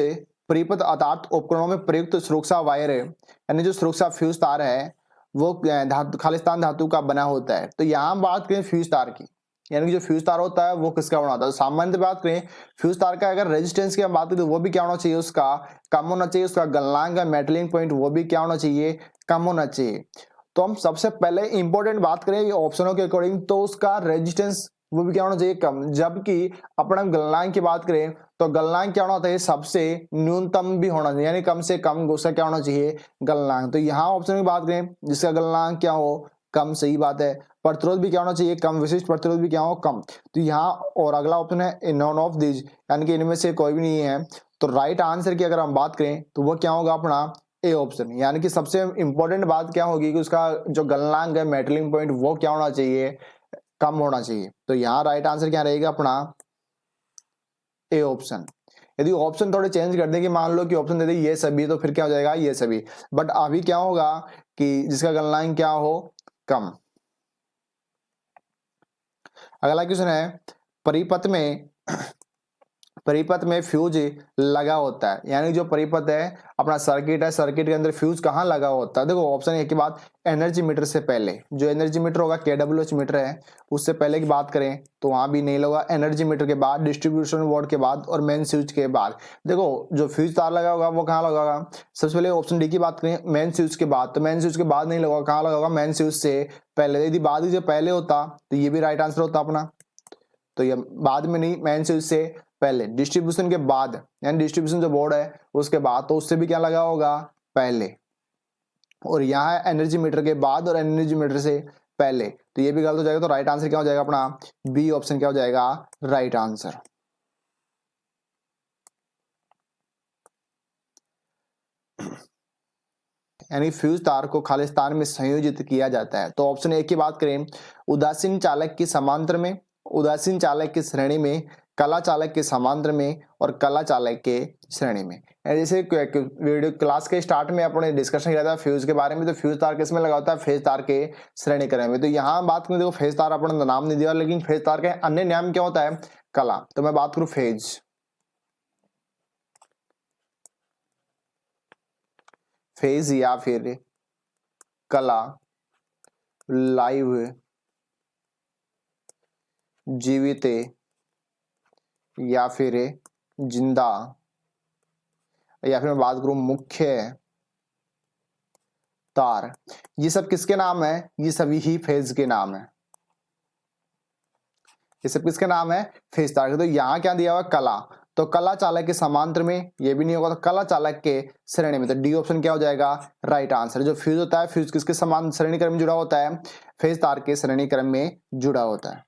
Speaker 1: परिपथ अर्थात उपकरणों में प्रयुक्त सुरक्षा वायर है, यानी जो सुरक्षा फ्यूज तार है वो धातु, खालिस्तान धातु का बना होता है। तो यहाँ बात करें फ्यूज तार की, यानी कि जो फ्यूज तार होता है वो किसका बना होता है। सामान्य बात करें फ्यूज तार का अगर रेजिस्टेंस की हम बात करें तो वो भी क्या होना चाहिए, उसका कम होना चाहिए, उसका गलनांक का मेटलिंग पॉइंट वो भी क्या होना चाहिए, कम होना चाहिए। तो हम सबसे पहले इंपॉर्टेंट बात करें ऑप्शनों के अकॉर्डिंग, तो उसका रेजिस्टेंस वो भी क्या होना चाहिए, कम। जबकि अपना गलनांक की बात करें तो गलनांक क्या होना चाहिए, सबसे न्यूनतम भी होना चाहिए, यानी कम से कम उसका क्या होना चाहिए, गलनांक। तो यहाँ ऑप्शन की बात करें जिसका गलनांक क्या हो, कम, सही बात है। प्रतिरोध भी क्या होना चाहिए, कम, विशिष्ट प्रतिरोध भी क्या हो, कम। तो यहाँ और अगला ऑप्शन है नॉन ऑफ दिस, यानी कि इनमें से कोई भी नहीं है। तो राइट आंसर की अगर हम बात करें तो वो क्या होगा अपना, ए ऑप्शन। यानी कि सबसे इंपॉर्टेंट बात क्या होगी कि उसका जो गलनांक है, मेटलिंग पॉइंट, वो क्या होना चाहिए, कम होना चाहिए। तो यहाँ राइट आंसर क्या रहेगा अपना, ए ऑप्शन। यदि ऑप्शन थोड़े चेंज कर दें कि मान लो कि ऑप्शन दे दे ये सभी, तो फिर क्या हो जाएगा, ये सभी। बट अभी क्या होगा कि जिसका गलनांक क्या हो, कम। अगला क्वेश्चन है परिपथ में परिपथ में फ्यूज लगा होता है, यानी जो परिपथ है अपना सर्किट है, सर्किट के अंदर फ्यूज कहाँ लगा होता है। देखो ऑप्शन एक की बात, एनर्जी मीटर से पहले, जो एनर्जी मीटर होगा KWH मीटर है, उससे पहले की बात करें तो वहां भी नहीं लगा। एनर्जी मीटर के बाद, डिस्ट्रीब्यूशन बोर्ड के बाद, और मेन स्विच के बाद। देखो जो फ्यूज तार लगा होगा वो कहाँ लगा होगा, सबसे पहले ऑप्शन डी की बात करें मेन स्विच के बाद, तो मेन स्विच के बाद नहीं लगा, कहाँ लगा होगा, मेन स्विच से पहले। यदि बाद ही जो पहले होता तो ये भी राइट आंसर होता अपना। तो ये बाद में नहीं, मेन स्विच से पहले, डिस्ट्रीब्यूशन के बाद, यानी डिस्ट्रीब्यूशन जो बोर्ड है उसके बाद, तो उससे भी क्या लगा होगा, पहले। और यहाँ है एनर्जी मीटर के बाद और एनर्जी मीटर से पहले, तो ये भी गलत हो जाएगा। तो राइट आंसर क्या हो जाएगा अपना, बी ऑप्शन क्या हो जाएगा, राइट आंसर। यानी फ्यूज तार को खालिस्तान में संयोजित किया जाता है। तो ऑप्शन ए की बात करें, उदासीन चालक की समांतर में, उदासीन चालक की श्रेणी में, कला चालक के समांतर में, और कला चालक के श्रेणी में। जैसे वीडियो क्लास के स्टार्ट में अपने डिस्कशन किया था फ्यूज के बारे में, तो फ्यूज तार किसमें लगा होता है, फेज तार के श्रेणी क्रम में। तो यहाँ बात करें, देखो फेज तार अपने नाम नहीं दिया, लेकिन फेज तार के अन्य नाम क्या होता है, कला। तो मैं बात करूं फेज, फेज या फिर कला, लाइव, जीवित, या फिर जिंदा, या फिर मैं बात करूं मुख्य तार, ये सब किसके नाम है, ये सभी ही फेज के नाम है। ये सब किसके नाम है, फेज तार के। तो यहाँ क्या दिया हुआ, कला, तो कला चालक के समांतर में, ये भी नहीं होगा, तो कला चालक के श्रेणी में। तो डी ऑप्शन क्या हो जाएगा, राइट आंसर। जो फ्यूज होता है, फ्यूज किसके समान श्रेणी क्रम में जुड़ा होता है, फेज तार के श्रेणी क्रम में जुड़ा होता है।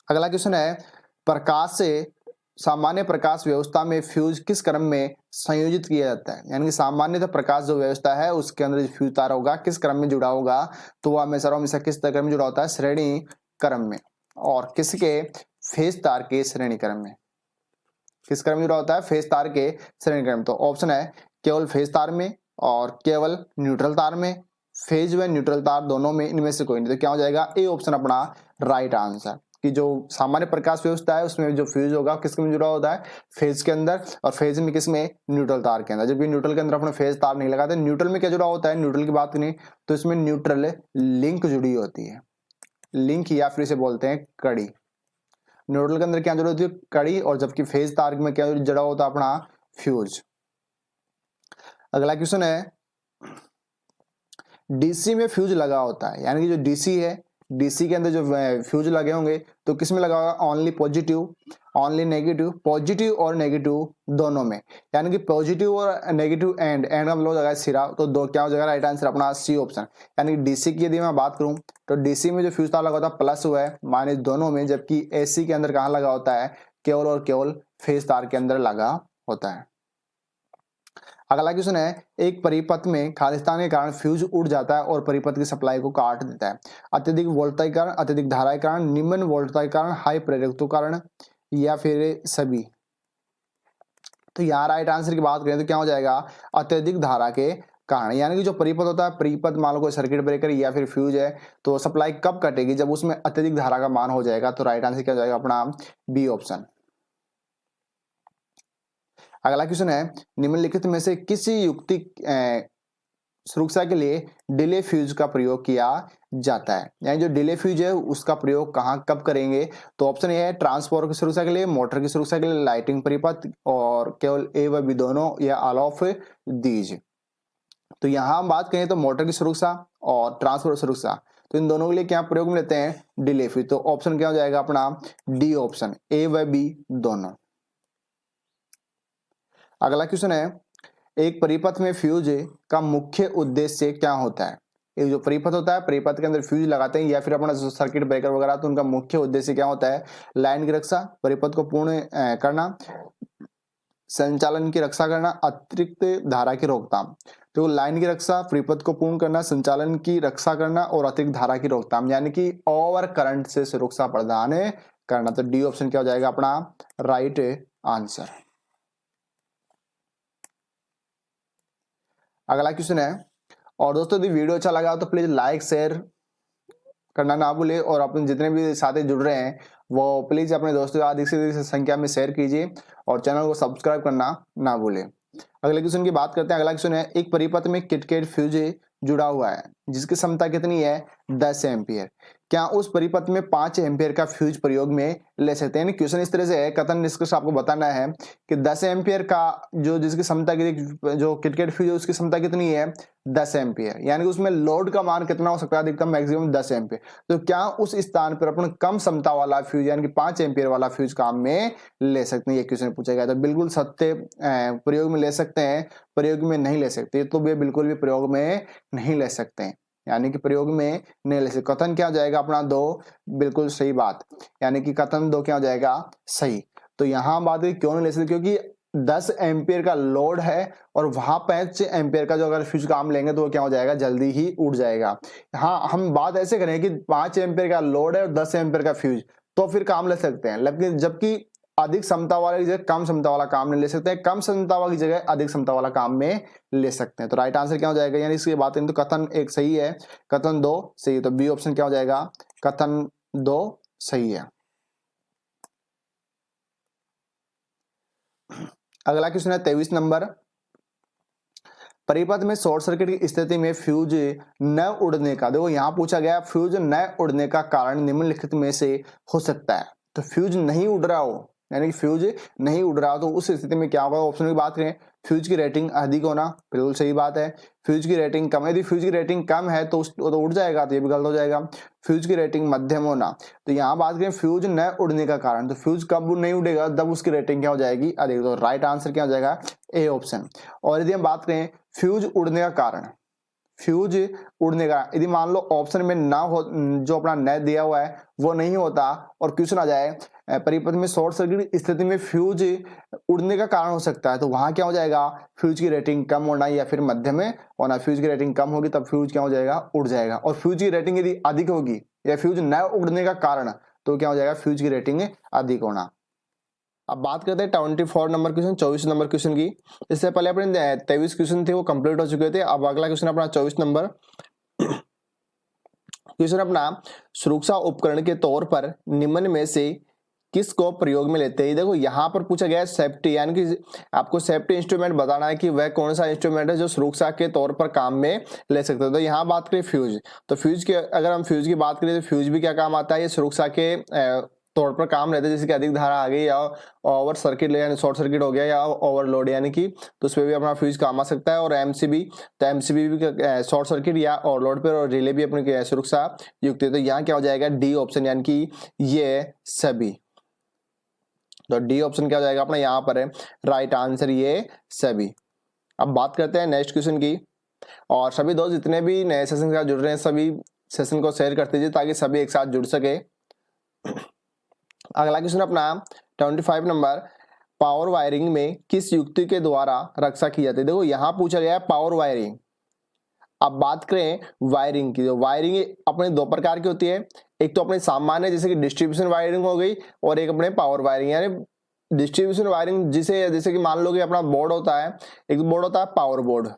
Speaker 1: अगला क्वेश्चन है प्रकाश से, सामान्य प्रकाश व्यवस्था में फ्यूज किस क्रम में संयोजित किया जाता है। यानी कि सामान्यतः प्रकाश जो व्यवस्था है उसके अंदर फ्यूज तार होगा किस क्रम में जुड़ा होगा, तो वह हमेशा किस क्रम में जुड़ा होता है, श्रेणी क्रम में। और किसके, फेज तार के श्रेणी क्रम में। किस क्रम में जुड़ा होता है, फेज तार के श्रेणी क्रम। तो ऑप्शन है केवल फेज तार में और केवल न्यूट्रल तार में, फेज व न्यूट्रल तार दोनों में, इनमें से कोई नहीं। तो क्या हो जाएगा, ए ऑप्शन अपना राइट आंसर। कि जो सामान्य प्रकाश व्यवस्था है उसमें जो फ्यूज होगा किस में जुड़ा होता है, फेज के अंदर, और फेज में किस में, न्यूट्रल तार के अंदर। जबकि न्यूट्रल के अंदर अपने फेज तार नहीं लगाते। न्यूट्रल में क्या जुड़ा होता है, न्यूट्रल की बात करें तो इसमें न्यूट्रल लिंक जुड़ी होती है, लिंक या फिर इसे बोलते हैं कड़ी। न्यूट्रल के अंदर क्या जुड़ी होती है, कड़ी, और जबकि फेज तार में क्या जुड़ा होता है अपना, फ्यूज। अगला क्वेश्चन है डीसी में फ्यूज लगा होता है, यानी कि जो डीसी है
Speaker 2: डीसी के अंदर जो फ्यूज लगे होंगे तो किस में लगा होगा, only positive, only negative, positive और नेगेटिव दोनों में, यानी कि पॉजिटिव और नेगेटिव एंड का मतलब हो जाएगा सिरा, तो दो क्या हो जाएगा राइट आंसर अपना सी ऑप्शन। यानी डीसी की यदि मैं बात करूं तो डीसी में जो फ्यूज तार लगा होता है प्लस हुआ है माइनस दोनों में, जबकि एसी के अंदर कहाँ लगा होता है, केवल और केवल फेज तार के अंदर लगा होता है। अगला क्वेश्चन है, एक परिपथ में खालिस्तान के कारण फ्यूज उड़ जाता है और परिपथ की सप्लाई को काट देता है। अत्यधिक वोल्टता के कारण, अत्यधिक धारा के कारण, निम्न वोल्टता के कारण, हाई प्रेरकत्व के कारण, या फिर सभी। तो यहाँ राइट आंसर की बात करें तो क्या हो जाएगा, अत्यधिक धारा के कारण। यानी कि जो परिपथ होता है, परिपथ मान लो कोई सर्किट ब्रेकर या फिर फ्यूज है, तो सप्लाई कब कटेगी, जब उसमें अत्यधिक धारा का मान हो जाएगा। तो राइट आंसर क्या हो जाएगा अपना बी ऑप्शन। अगला क्वेश्चन है, निम्नलिखित में से किसी युक्ति सुरक्षा के लिए डिले फ्यूज का प्रयोग किया जाता है। यानी जो डिले फ्यूज है उसका प्रयोग कहाँ कब करेंगे, तो ऑप्शन ए है ट्रांसफार्मर की सुरक्षा के लिए, मोटर की सुरक्षा के लिए, लाइटिंग परिपथ, और केवल ए व बी दोनों, या ऑल ऑफ दीज। तो यहाँ हम बात करें तो मोटर की सुरक्षा और ट्रांसफार्मर सुरक्षा, तो इन दोनों के लिए क्या प्रयोग में लेते हैं, डिले फ्यूज। तो ऑप्शन क्या हो जाएगा अपना डी ऑप्शन, ए व बी दोनों। अगला क्वेश्चन है, एक परिपथ में फ्यूज का मुख्य उद्देश्य क्या होता है। एक जो परिपथ होता है, परिपथ के अंदर फ्यूज लगाते हैं या फिर अपना जो सर्किट ब्रेकर वगैरह, तो उनका मुख्य उद्देश्य क्या होता है, लाइन की रक्षा, परिपथ को पूर्ण करना, संचालन की रक्षा करना, अतिरिक्त धारा की रोकथाम। तो लाइन की रक्षा, परिपथ को पूर्ण करना, संचालन की रक्षा करना और अतिरिक्त धारा की रोकथाम, यानी कि ओवर करंट से सुरक्षा प्रदान करना। तो डी ऑप्शन क्या हो जाएगा अपना राइट आंसर। अगला क्वेश्चन है, और दोस्तों यदि वीडियो अच्छा लगा तो प्लीज लाइक शेयर करना ना भूले, और अपने जितने भी साथी जुड़ रहे हैं वो प्लीज अपने दोस्तों को अधिक से अधिक संख्या में शेयर कीजिए और चैनल को सब्सक्राइब करना ना भूले। अगले क्वेश्चन की बात करते हैं। अगला क्वेश्चन है, एक परिपथ में किटकेट फ्यूज जुड़ा हुआ है जिसकी क्षमता कितनी है, 10 एम्पियर। क्या उस परिपथ में 5 एम्पियर का फ्यूज प्रयोग में ले सकते हैं। क्वेश्चन इस तरह से है, कथन निष्कर्ष आपको बताना है कि 10 एम्पियर का जो जिसकी क्षमता की जो किटकेट फ्यूज है उसकी क्षमता कितनी है, 10 एम्पियर, यानी कि उसमें लोड का मान कितना हो सकता है, अधिकतम मैक्सिमम 10 एम्पियर। तो क्या उस स्थान पर अपन कम क्षमता वाला फ्यूज यानी कि 5 एम्पियर वाला फ्यूज काम में ले सकते हैं, ये क्वेश्चन पूछा गया। तो बिल्कुल सत्य, प्रयोग में ले सकते हैं, प्रयोग में नहीं ले सकते, तो वे बिल्कुल भी प्रयोग में नहीं ले सकते हैं, यानी कि प्रयोग में नहीं ले सकते। कथन क्या हो जाएगा अपना दो, बिल्कुल सही बात, यानी कि कथन दो क्या हो जाएगा सही। तो यहां बात क्यों नहीं ले सकते, क्योंकि 10 एम्पियर का लोड है और वहां 5 एम्पियर का जो अगर फ्यूज काम लेंगे तो वो क्या हो जाएगा, जल्दी ही उड़ जाएगा। हाँ, हम बात ऐसे करें कि 5 एम्पियर का लोड है और 10 एम्पियर का फ्यूज, तो फिर काम ले सकते हैं, लेकिन जबकि अधिक क्षमता वाले की जगह कम क्षमता वाला काम नहीं ले सकते हैं, कम क्षमता वाली जगह अधिक क्षमता वाला काम में ले सकते हैं। तो राइट आंसर क्या हो जाएगा, यानी इसकी बात करें तो कथन एक सही है, कथन दो सही है। तो बी ऑप्शन क्या हो जाएगा, कथन दो सही है। अगला क्वेश्चन है 23 नंबर, परिपथ में शॉर्ट सर्किट की स्थिति में फ्यूज न उड़ने का, देखो यहां पूछा गया फ्यूज न उड़ने का कारण निम्नलिखित में से हो सकता है। तो फ्यूज नहीं उड़ रहा हो, यानी कि फ्यूज नहीं उड़ रहा, तो उस स्थिति में क्या होगा। ऑप्शन की बात करें, फ्यूज की रेटिंग अधिक होना, बिल्कुल सही बात है। फ्यूज की रेटिंग कम है, यदि फ्यूज की रेटिंग कम है तो उड़ जाएगा, तो ये भी गलत हो जाएगा। फ्यूज की रेटिंग मध्यम होना, तो यहाँ बात करें फ्यूज न उड़ने का कारण, तो फ्यूज कब नहीं उड़ेगा, जब उसकी रेटिंग क्या हो जाएगी अधिक। तो राइट आंसर क्या हो जाएगा, ए ऑप्शन। और यदि हम बात करें फ्यूज उड़ने का कारण, फ्यूज उड़ने का यदि मान लो ऑप्शन में ना हो, जो अपना न दिया हुआ है वो नहीं होता और क्वेश्चन आ जाए परिपथ में शॉर्ट सर्किट स्थिति में फ्यूज उड़ने का कारण हो सकता है, तो वहां क्या हो जाएगा, फ्यूज की रेटिंग कम होना या फिर मध्य में होना। फ्यूज की रेटिंग कम होगी तब फ्यूज क्या हो जाएगा, उड़ जाएगा। और फ्यूज की रेटिंग यदि अधिक होगी या फ्यूज न उड़ने का कारण, तो क्या हो जाएगा, फ्यूज की रेटिंग अधिक होना। अब बात करते हैं 24 नंबर क्वेश्चन, 24 नंबर क्वेश्चन की। इससे पहले अपने 23 क्वेश्चन थे वो कंप्लीट हो चुके थे। अब अगला क्वेश्चन अपना 24 नंबर क्वेश्चन अपना, सुरक्षा उपकरण के तौर पर निम्न में से किसको प्रयोग में लेते हैं। देखो यहाँ पर पूछा गया है सेफ्टी, यानी कि आपको सेफ्टी इंस्ट्रूमेंट बताना है कि वह कौन सा इंस्ट्रूमेंट है जो सुरक्षा के तौर पर काम में ले सकते हैं। तो यहाँ बात करें फ्यूज, तो फ्यूज के अगर हम फ्यूज की बात करें तो फ्यूज भी क्या काम आता है, ये सुरक्षा के तौर पर काम रहता है, जैसे कि अधिक धारा आ गई या ओवर सर्किट यानी शॉर्ट सर्किट हो गया या ओवरलोड यानी कि, तो उस पर भी अपना फ्यूज काम आ सकता है। और एमसीबी, तो एमसीबी भी शॉर्ट सर्किट या ओवरलोड पर, और रिले भी अपनी सुरक्षा युक्त है। तो यहाँ क्या हो जाएगा, डी ऑप्शन, यानी कि ये सभी। तो डी ऑप्शन क्या हो जाएगा अपना, यहाँ पर है राइट आंसर ये सभी। अब बात करते हैं नेक्स्ट क्वेश्चन की। और सभी दोस्त जितने भी नए सेशन के साथ जुड़ रहे हैं, सभी सेशन को शेयर कर दीजिए ताकि सभी एक साथ जुड़ सके। अगला क्वेश्चन अपना 25 नंबर, पावर वायरिंग में किस युक्ति के द्वारा रक्षा की जाती है। देखो यहाँ पूछा गया है पावर वायरिंग। अब बात करें वायरिंग की, तो वायरिंग अपने दो प्रकार की होती है। एक तो अपने सामान्य जैसे कि डिस्ट्रीब्यूशन वायरिंग हो गई, और एक अपने पावर वायरिंग। यानी डिस्ट्रीब्यूशन वायरिंग जिसे जैसे कि मान लो कि अपना बोर्ड होता है, एक बोर्ड होता है पावर बोर्ड,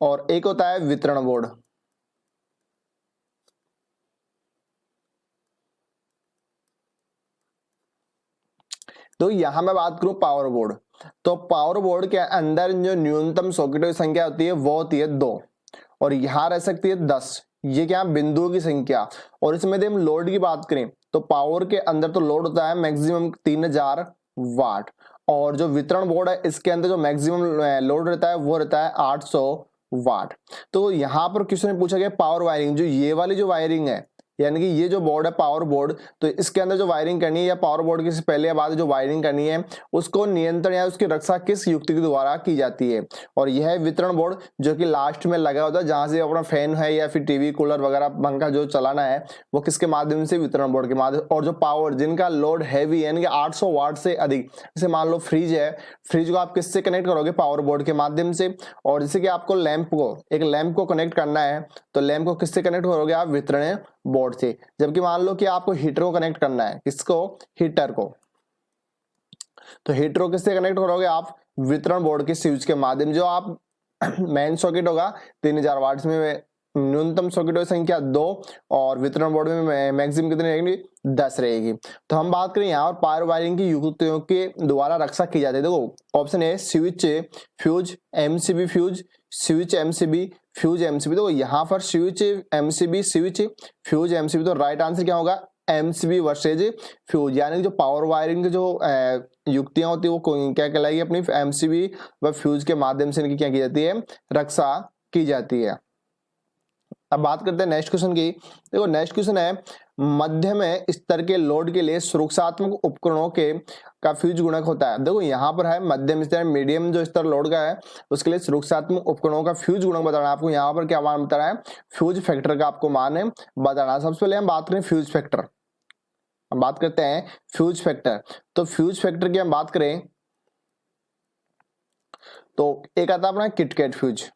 Speaker 2: और एक होता है वितरण बोर्ड। तो यहां मैं बात करूं पावर बोर्ड, तो पावर बोर्ड के अंदर जो न्यूनतम सॉकेटों की संख्या होती है वो होती है 2, और यहां रह सकती है 10। ये क्या बिंदुओं की संख्या। और इसमें यदि हम लोड की बात करें तो पावर के अंदर तो लोड होता है मैक्सिमम 3000 वाट, और जो वितरण बोर्ड है इसके अंदर जो मैक्सिमम लोड रहता है वो रहता है 800 वाट। तो यहां पर क्वेश्चन में पूछा गया पावर वायरिंग, जो ये वाली जो वायरिंग है, यानी कि ये जो बोर्ड है पावर बोर्ड, तो इसके अंदर जो वायरिंग करनी है या पावर बोर्ड की पहले या बाद जो वायरिंग करनी है उसको नियंत्रण या उसकी रक्षा किस युक्ति के द्वारा की जाती है। और यह है वितरण बोर्ड, जो कि लास्ट में लगा होता है, जहां से अपना फैन है या फिर टीवी कूलर वगैरह पंखा जो चलाना है वो किसके माध्यम से, वितरण बोर्ड के माध्यम। और जो पावर जिनका लोड हैवी यानी कि 800 वाट से अधिक, जैसे मान लो फ्रिज है, फ्रिज को आप किससे कनेक्ट करोगे, पावर बोर्ड के माध्यम से। और जैसे कि आपको एक लैंप को कनेक्ट करना है, तो लैंप को किससे कनेक्ट करोगे आप, वितरण बोर्ड से। जबकि मान लो कि आपको हीटर को कनेक्ट करना है, किसको, हीटर को, तो हीटर को किससे कनेक्ट करोगे आप, वितरण बोर्ड के स्विच के माध्यम। जो आप मेन सॉकेट होगा 3000 वाट में न्यूनतम सॉकेटों की संख्या 2, और वितरण बोर्ड में मैक्सिमम कितनी रहेगी, 10 रहेगी। तो हम बात करें यहाँ पर पावर वायरिंग की युक्तियों के द्वारा रक्षा की जाती है। देखो option A switch fuse MCB fuse, switch MCB fuse MCB. तो यहाँ पर switch MCB switch fuse MCB, तो राइट आंसर क्या होगा, एमसीबी वर्सेज फ्यूज। यानी जो पावर वायरिंग की जो युक्तियां होती है वो क्या कहलाएगी, अपनी एमसीबी व फ्यूज के माध्यम से इनकी क्या की जाती है, रक्षा की जाती है। अब बात करते हैं नेक्स्ट क्वेश्चन की। देखो नेक्स्ट क्वेश्चन है, मध्यम स्तर के लोड के लिए सुरक्षात्मक उपकरणों के का फ्यूज गुणक होता है। देखो यहाँ पर है मध्यम स्तर, मीडियम जो स्तर लोड का है उसके लिए सुरक्षात्मक उपकरणों का फ्यूज गुणक बताना है आपको। यहाँ पर क्या मान बताना है, फ्यूज फैक्टर का आपको मान है बताना। सबसे पहले हम बात करें फ्यूज फैक्टर, हम बात करते हैं फ्यूज फैक्टर। तो फ्यूज फैक्टर की हम बात करें तो एक आता है अपना किटकैट फ्यूज,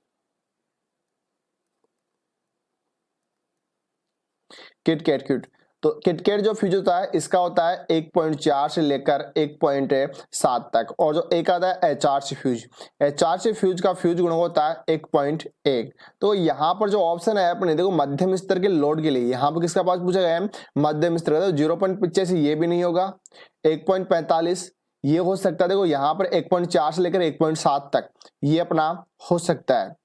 Speaker 2: किटकैट क्यूट। तो किटकैट जो फ्यूज होता है इसका होता है 1.4 से लेकर 1.7 तक। और जो एक आता है एचआरसी फ्यूज, एचआरसी फ्यूज का फ्यूज गुणक होता है 1.1। तो यहाँ पर जो ऑप्शन है अपने, देखो मध्यम स्तर के लोड के लिए यहाँ पर किसका पास पूछा गया है, मध्यम स्तर का। तो 0.85 ये भी नहीं होगा, 1.45 ये हो सकता है। देखो यहाँ पर 1.4 से लेकर 1.7 तक ये अपना हो सकता है।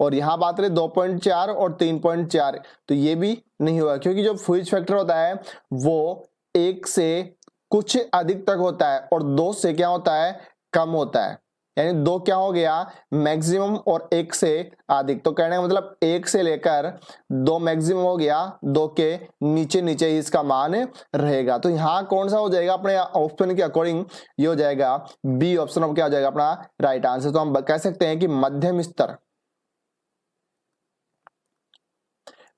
Speaker 2: और यहां बात करें 2.4 और 3.4, तो ये भी नहीं होगा, क्योंकि जो फ्यूज फैक्टर होता है वो 1 से कुछ अधिक तक होता है और 2 से क्या होता है, कम होता है। यानी 2 क्या हो गया, मैक्सिमम, और 1 से अधिक। तो कहने का मतलब 1 से लेकर 2 मैक्सिमम हो गया, 2 के नीचे नीचे ही इसका मान रहेगा। तो यहाँ कौन सा हो जाएगा, अपने ऑप्शन के अकॉर्डिंग ये हो जाएगा बी ऑप्शन। अब क्या हो जाएगा अपना राइट आंसर। तो हम कह सकते हैं कि मध्यम स्तर,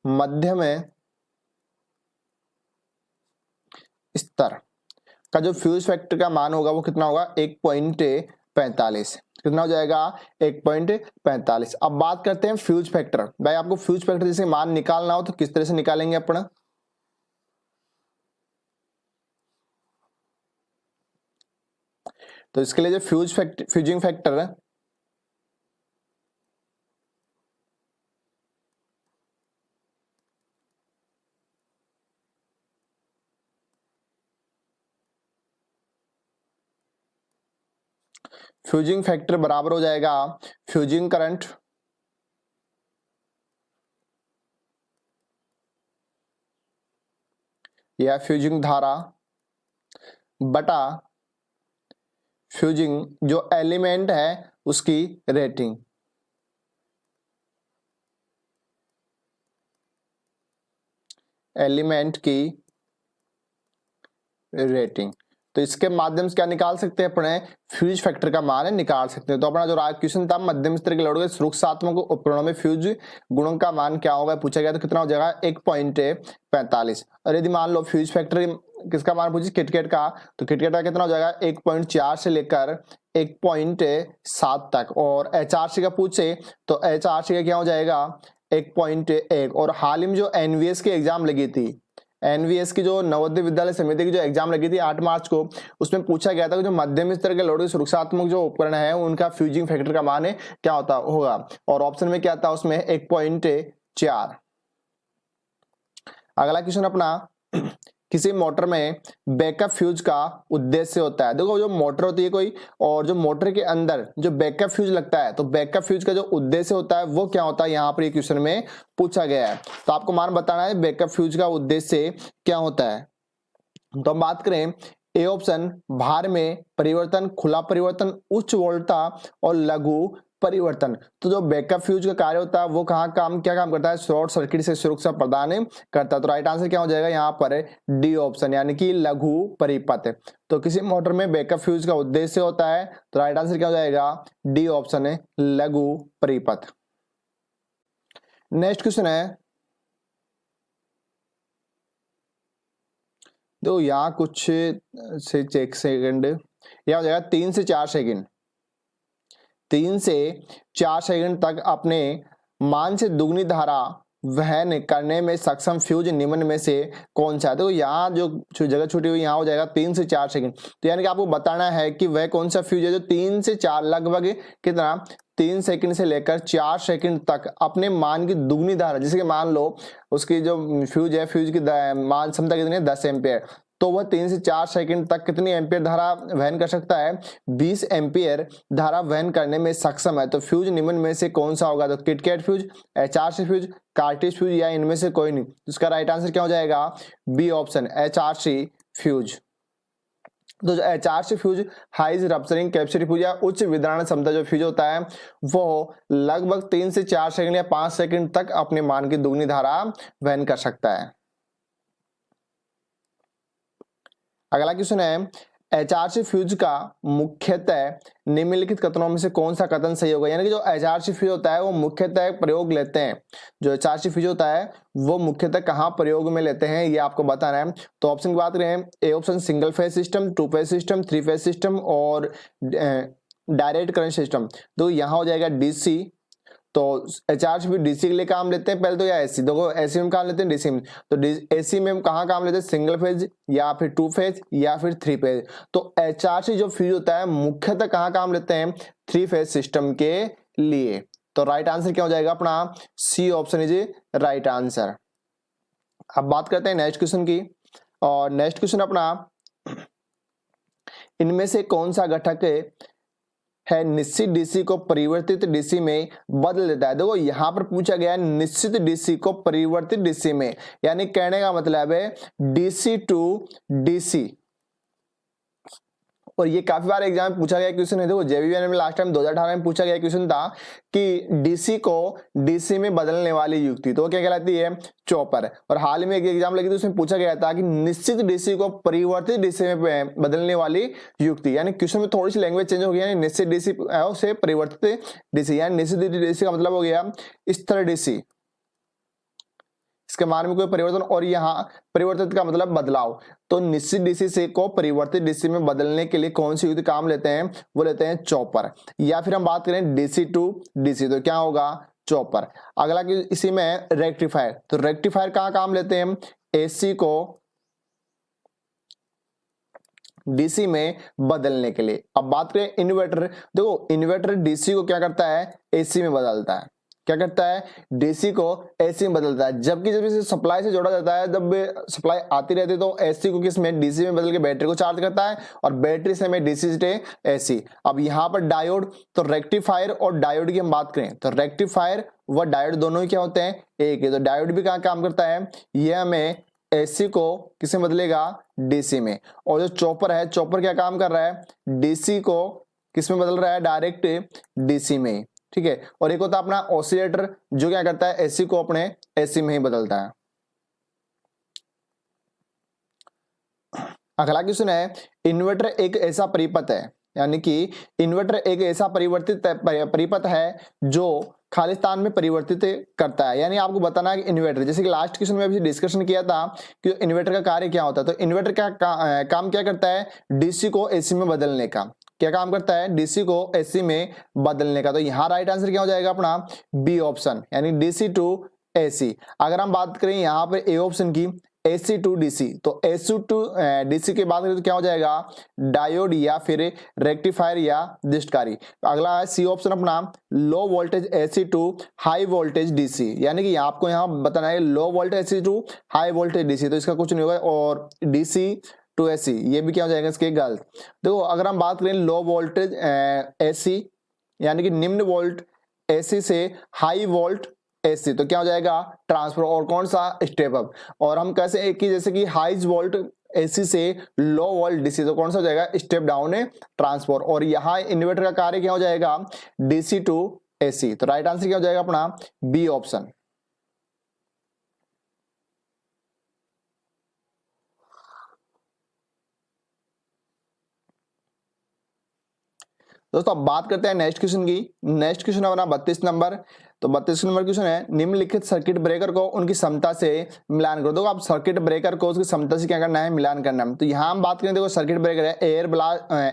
Speaker 2: मध्यम स्तर का जो फ्यूज फैक्टर का मान होगा वो कितना होगा, 1.45। कितना हो जाएगा, 1.45। अब बात करते हैं फ्यूज फैक्टर। भाई आपको फ्यूज फैक्टर जैसे मान निकालना हो तो किस तरह से निकालेंगे अपना, तो इसके लिए जो फ्यूजिंग फैक्टर है, फ्यूजिंग फैक्टर बराबर हो जाएगा फ्यूजिंग करंट या फ्यूजिंग धारा बटा फ्यूजिंग जो एलिमेंट है उसकी रेटिंग। एलिमेंट की रेटिंग। तो इसके माध्यम से क्या निकाल सकते हैं अपने, फ्यूज फैक्टर का मान निकाल सकते हैं। तो अपना जो क्वेश्चन था मध्यम स्तर के लोड के सुरक्षात्मक उपकरणों में फ्यूज गुणों का मान क्या होगा पूछा गया, तो कितना हो जाएगा 1.45। और यदि मान लो फ्यूज फैक्टर किसका मान पूछे, किटकैट का, तो किटकैट का कितना हो जाएगा 1.4 से लेकर 1.7 तक। और HRC का पूछे तो HRC का क्या हो जाएगा 1.1। और हाल ही में जो NVS की एग्जाम लगी थी, NVS की जो नवोदय विद्यालय समिति की जो एग्जाम लगी थी 8 मार्च को, उसमें पूछा गया था कि जो मध्यम स्तर के लोड सुरक्षात्मक जो उपकरण है उनका फ्यूजिंग फैक्टर का मान क्या होता होगा। और ऑप्शन में क्या था उसमें 1.4। अगला क्वेश्चन अपना, किसी मोटर में बैकअप फ्यूज का उद्देश्य होता है। देखो जो मोटर होती है कोई, और जो मोटर के अंदर जो बैकअप फ्यूज लगता है, तो बैकअप फ्यूज का जो उद्देश्य होता है वो क्या होता है, यहाँ पर ये क्वेश्चन में पूछा गया है। तो आपको मान बताना है बैकअप फ्यूज का उद्देश्य क्या होता है। तो हम बात करें ए ऑप्शन, भार में परिवर्तन, खुला परिवर्तन, उच्च वोल्टता और लघु परिवर्तन। तो जो बैकअप फ्यूज का कार्य होता है वो क्या काम करता है, शॉर्ट सर्किट से सुरक्षा प्रदान करता है। तो राइट आंसर क्या हो जाएगा यहाँ पर डी ऑप्शन, यानी कि लघु परिपथ। तो किसी मोटर में बैकअप फ्यूज का उद्देश्य होता है, तो राइट आंसर क्या हो जाएगा डी ऑप्शन है, लघु परिपथ। नेक्स्ट क्वेश्चन है, तो यहाँ कुछ से चेक सेकंड, यह हो जाएगा 3 से 4 सेकंड, 3 से 4 सेकंड तक अपने मान से दुगनी धारा वहन करने में सक्षम फ्यूज निम्न में से कौन सा है। तो यहाँ जो जगह छूटी हुई यहाँ हो जाएगा 3 से 4 सेकंड। तो यानी कि आपको बताना है कि वह कौन सा फ्यूज है जो 3 से 4 लगभग कितना 3 सेकंड से लेकर 4 सेकंड तक अपने मान की दुगनी धारा, जैसे कि मान लो उसकी जो फ्यूज है, फ्यूज की मान क्षमता कितनी है 10 एम्पियर, तो वह 3 से 4 सेकंड तक कितनी एम्पियर धारा वहन कर सकता है, 20 एम्पियर धारा वहन करने में सक्षम है। तो फ्यूज निम्न में से कौन सा होगा, तो KitKat fuse, HRC fuse, cartridge fuse या इनमें से कोई नहीं। इसका राइट आंसर क्या हो जाएगा बी ऑप्शन, HRC फ्यूज। तो जो HRC fuse high rupturing capacity fuse या उच्च विदरण क्षमता जो फ्यूज होता है वो लगभग 3 से 4 सेकंड या 5 सेकंड तक अपने मान की दुगनी धारा वहन कर सकता है। अगला क्वेश्चन है, HRC फ्यूज का मुख्यतः निम्नलिखित कथनों में से कौन सा कथन सही होगा। यानी कि जो HRC फ्यूज होता है वो मुख्यतः प्रयोग लेते हैं, जो HRC फ्यूज होता है वो मुख्यतः कहाँ प्रयोग में लेते हैं ये आपको बताना है। तो ऑप्शन की बात करें, A option single phase system, 2 phase system, 3 phase system और डायरेक्ट करंट सिस्टम। तो यहाँ हो जाएगा DC। तो HRC भी DC के लिए काम लेते हैं पहले तो, या AC, देखो AC में काम लेते हैं, DC में। तो AC में हम कहाँ काम लेते हैं, सिंगल फेज या फिर 2 फेज या फिर 3 फेज। तो HRC जो फ्यूज होता है मुख्यतः कहाँ काम लेते हैं, 3 फेज सिस्टम के लिए। तो राइट आंसर क्या हो जाएगा अपना C option is right answer. अब बात करते हैं नेक्स्ट क्वेश्चन की, और नेक्स्ट क्वेश्चन अपना, इनमें से कौन सा घटक है निश्चित DC को परिवर्तित DC में बदल देता है। देखो यहां पर पूछा गया है निश्चित DC को परिवर्तित DC में, यानी कहने का मतलब है DC टू DC। और ये काफी बार एग्जाम में पूछा गया क्वेश्चन है। देखो JEE में लास्ट टाइम 2018 में पूछा गया क्वेश्चन था कि DC को DC में बदलने वाली युक्ति, तो क्या कहलाती है, चॉपर। और हाल में एक एग्जाम लगी थी उसमें पूछा गया था कि निश्चित DC को परिवर्तित DC में बदलने वाली युक्ति, यानी क्वेश्चन में थोड़ी सी लैंग्वेज चेंज हो गई, यानी निश्चित DC से परिवर्तित DC, यानी निश्चित DC का मतलब हो गया स्थिर DC, इसके मान में कोई परिवर्तन, और यहाँ परिवर्तित का मतलब बदलाव। तो निश्चित DC से को परिवर्तित DC में बदलने के लिए कौन सी युक्ति काम लेते हैं, वो लेते हैं चॉपर। या फिर हम बात करें DC टू DC, तो क्या होगा चॉपर। अगला कि इसी में रेक्टिफायर, तो रेक्टिफायर कहाँ काम लेते हैं, AC को DC में बदलने के लिए। अब बात करें इन्वर्टर, देखो इन्वर्टर DC को क्या करता है, AC में बदलता है। क्या करता है, DC को AC में बदलता है। जबकि जब इसे सप्लाई से जोड़ा जाता है, जब सप्लाई आती रहती है तो AC को किस में, DC में बदल के बैटरी को चार्ज करता है, और बैटरी से हमें DC से AC। अब यहाँ पर डायोड, तो रेक्टिफायर और डायोड की हम बात करें तो रेक्टिफायर व डायोड दोनों ही क्या होते हैं, एक है। तो डायोड भी कहाँ काम करता है, ये हमें एसी को किस में बदलेगा, डीसी में। और जो चॉपर है, चॉपर क्या काम कर रहा है, डीसी को किस में बदल रहा है, डायरेक्ट डीसी में। ठीक है, और एक होता है अपना ऑसिलेटर जो क्या करता है, एसी को अपने एसी में ही बदलता है। अगला क्वेश्चन है, इन्वर्टर एक ऐसा परिपथ है, यानी कि इन्वर्टर एक ऐसा परिपथ है जो खाली स्थान में परिवर्तित करता है। यानी आपको बताना है कि इन्वर्टर, जैसे कि लास्ट क्वेश्चन में अभी डिस्कशन किया था कि इन्वर्टर का कार्य क्या होता है, तो इन्वर्टर का काम क्या करता है, डीसी को एसी में बदलने का। क्या काम करता है, डीसी को एसी में बदलने का। तो यहाँ राइट आंसर क्या हो जाएगा अपना, बी ऑप्शन, यानी डीसी टू एसी। अगर हम बात करें यहाँ पे ए ऑप्शन की, एसी टू डीसी, तो एसी टू डीसी के बाद तो क्या हो जाएगा, डायोड या फिर रेक्टिफायर या दिष्टकारी। अगला है सी ऑप्शन अपना, low voltage AC to high voltage DC, यानी कि आपको यहाँ बताना है low voltage AC to high voltage DC, तो इसका कुछ नहीं होगा। और डीसी टू एसी, ये भी क्या हो जाएगा इसके गलत। देखो अगर हम बात करें लो वोल्टेज एसी, यानी कि निम्न वोल्ट एसी से हाई वोल्ट एसी, तो क्या हो जाएगा, ट्रांसफर। और कौन सा, स्टेप अप। और हम कैसे एक ही, जैसे कि हाई वोल्ट एसी से लो वोल्ट डीसी, तो कौन सा हो जाएगा, स्टेप डाउन है ट्रांसफर। और यहाँ इन्वर्टर का कार्य क्या हो जाएगा, डीसी टू एसी। तो राइट आंसर क्या हो जाएगा अपना, बी ऑप्शन। दोस्तों अब बात करते हैं नेक्स्ट क्वेश्चन की। नेक्स्ट क्वेश्चन है अपना 32 नंबर। तो 32 नंबर क्वेश्चन है, निम्नलिखित सर्किट ब्रेकर को उनकी क्षमता से मिलान करो। देखो आप सर्किट ब्रेकर को उसकी क्षमता से क्या करना है, मिलान करना है। तो यहाँ हम बात करें, देखो सर्किट ब्रेकर है,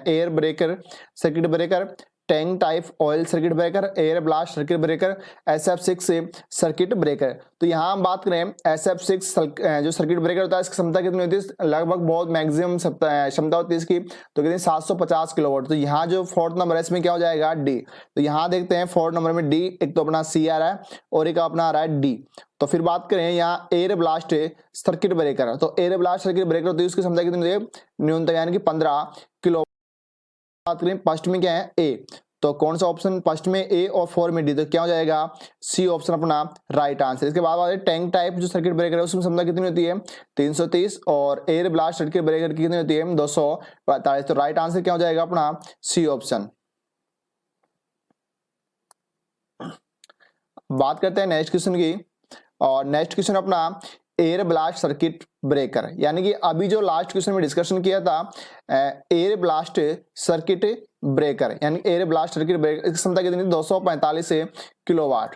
Speaker 2: air breaker circuit breaker, tank type oil circuit breaker, air blast circuit breaker, SF6 circuit breaker. तो यहाँ हम बात करें SF6 जो सर्किट ब्रेकर होता है, इसकी क्षमता कितनी होती है, लगभग बहुत मैक्सिमम क्षमता होती है इसकी, तो कितनी 750 किलोवाट। तो यहाँ जो फोर्थ नंबर है इसमें क्या हो जाएगा, डी। तो यहाँ देखते हैं फोर्थ नंबर में डी, एक तो अपना सी आ रहा है और एक अपना आ रहा है डी। तो फिर बात करें यहाँ एयर ब्लास्ट सर्किट ब्रेकर, तो एयर ब्लास्ट सर्किट ब्रेकर होती है, उसकी क्षमता कितनी होती है, न्यूनतम यानी कि 15 किलो। बात करें फर्स्ट में क्या है, ए, तो कौन सा ऑप्शन फर्स्ट में ए और 4 में डी, तो क्या हो जाएगा, सी ऑप्शन अपना राइट आंसर। इसके बाद टैंक टाइप जो सर्किट ब्रेकर है उसकी क्षमता कितनी होती है, 330, और एयर ब्लास्ट सर्किट ब्रेकर की कितनी होती है, 245। तो राइट आंसर क्या हो जाएगा अपना, सी ऑप्शन। बात करते हैं नेक्स्ट क्वेश्चन की, और नेक्स्ट क्वेश्चन अपना एयर ब्लास्ट सर्किट ब्रेकर, यानी कि अभी जो लास्ट क्वेश्चन में डिस्कशन किया था एयर ब्लास्ट सर्किट ब्रेकर, यानी एयर ब्लास्ट सर्किट ब्रेकर, इसकी क्षमता कितनी, 245 किलोवाट।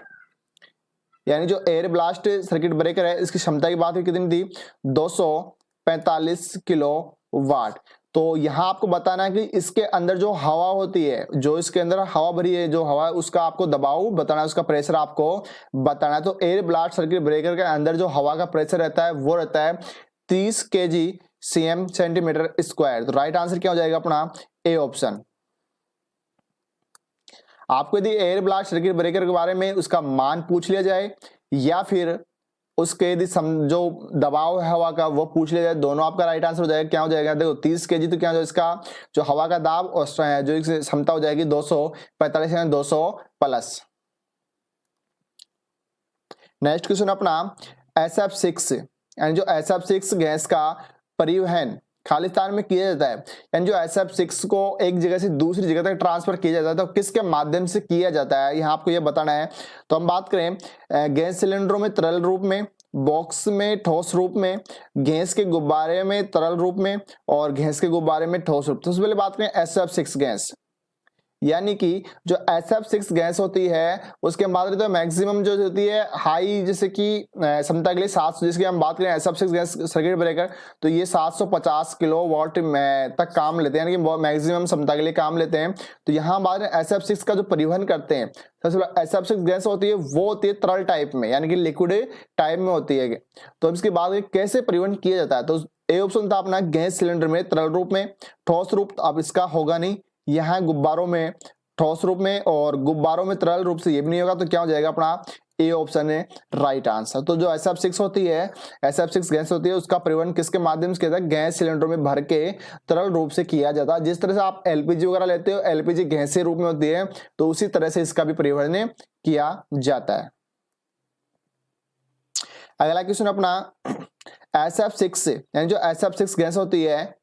Speaker 2: यानी जो एयर ब्लास्ट सर्किट ब्रेकर है इसकी क्षमता की बात कितनी थी, 245 किलोवाट। तो यहाँ आपको बताना है कि इसके अंदर जो हवा होती है, जो इसके अंदर हवा भरी है, जो हवा है उसका आपको दबाव बताना है, उसका प्रेशर आपको बताना है। तो एयर ब्लास्ट सर्किट ब्रेकर के अंदर जो हवा का प्रेशर रहता है वो रहता है 30 kg cm सेंटीमीटर स्क्वायर। तो राइट आंसर क्या हो जाएगा अपना, ए ऑप्शन। आपको यदि एयर ब्लास्ट सर्किट ब्रेकर के बारे में उसका मान पूछ लिया जाए या फिर उसके यदि जो दबाव है हवा का वो पूछ लिया जाए, दोनों आपका राइट आंसर हो जाएगा। क्या हो जाएगा, देखो 30 kg, तो क्या हो जाएगा इसका जो हवा का दाब और जो क्षमता हो जाएगी 245 यानी 200 प्लस। नेक्स्ट क्वेश्चन अपना SF6, यानी जो SF6 गैस का परिवहन खालिस्तान में किया जाता है, यानी जो SF6 को एक जगह से दूसरी जगह तक ट्रांसफर किया जाता है, तो किसके माध्यम से किया जाता है, यहाँ आपको ये बताना है। तो हम बात करें गैस सिलेंडरों में तरल रूप में, बॉक्स में ठोस रूप में, गैस के गुब्बारे में तरल रूप में, और गैस के गुब्बारे में ठोस रूप। तो सबसे पहले बात करें SF6 गैस, यानी कि जो SF6 गैस होती है उसके मात्रा तो मैक्सिमम जो होती है हाई, जैसे कि क्षमता के लिए 700, जिसकी हम बात करें SF6 गैस सर्किट ब्रेकर, तो ये 750 किलोवाट तक काम लेते हैं, यानी कि मैक्सिमम क्षमता के लिए काम लेते हैं। तो यहाँ बात करें SF6 का जो परिवहन करते हैं, सबसे पहले SF6 गैस होती है वो होती है तरल टाइप में, यानी कि लिक्विड टाइप में होती है। तो अब इसकी बात करें कैसे परिवहन किया जाता है, तो ए ऑप्शन था अपना गैस सिलेंडर में तरल रूप में, ठोस रूप अब इसका होगा नहीं, यहाँ गुब्बारों में ठोस रूप में और गुब्बारों में तरल रूप से ये भी नहीं होगा। तो क्या हो जाएगा अपना, ए ऑप्शन है राइट आंसर। तो जो SF6 होती है, SF6 गैस होती है, उसका परिवहन किसके माध्यम से किया जाता है, गैस सिलेंडरों में भर के तरल रूप से किया जाता है। जिस तरह से आप LPG वगैरह लेते हो, LPG गैसीय रूप में होती है, तो उसी तरह से इसका भी परिवहन किया जाता है। अगला क्वेश्चन अपना SF6 यानी जो SF6 गैस होती है,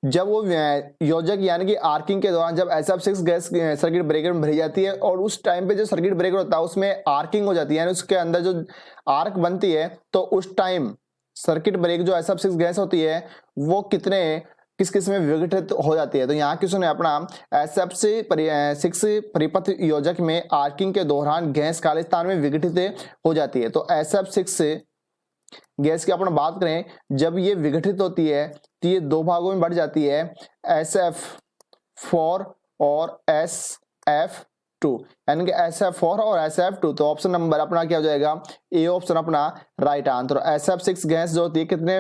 Speaker 2: जब वो योजक यानी कि आर्किंग के दौरान जब SF6 गैस सर्किट ब्रेकर में भरी जाती है और उस टाइम पे जो सर्किट ब्रेकर होता है उसमें आर्किंग हो जाती है, यानी उसके अंदर जो आर्क बनती है, तो उस टाइम सर्किट ब्रेक जो SF6 गैस होती है वो किस किस में विघटित हो जाती है। तो यहाँ क्वेश्चन है अपना SF6 परिपथ योजक में आर्किंग के दौरान गैस खालिस्तान में विघटित हो जाती है। तो SF6 गैस की अपन बात करें, जब ये विघटित होती है तो ये दो भागों में बढ़ जाती है, SF4 और SF2, यानी कि SF4 और SF2। तो ऑप्शन नंबर अपना क्या हो जाएगा, ए ऑप्शन अपना राइट आंसर। SF6 गैस जो होती है कितने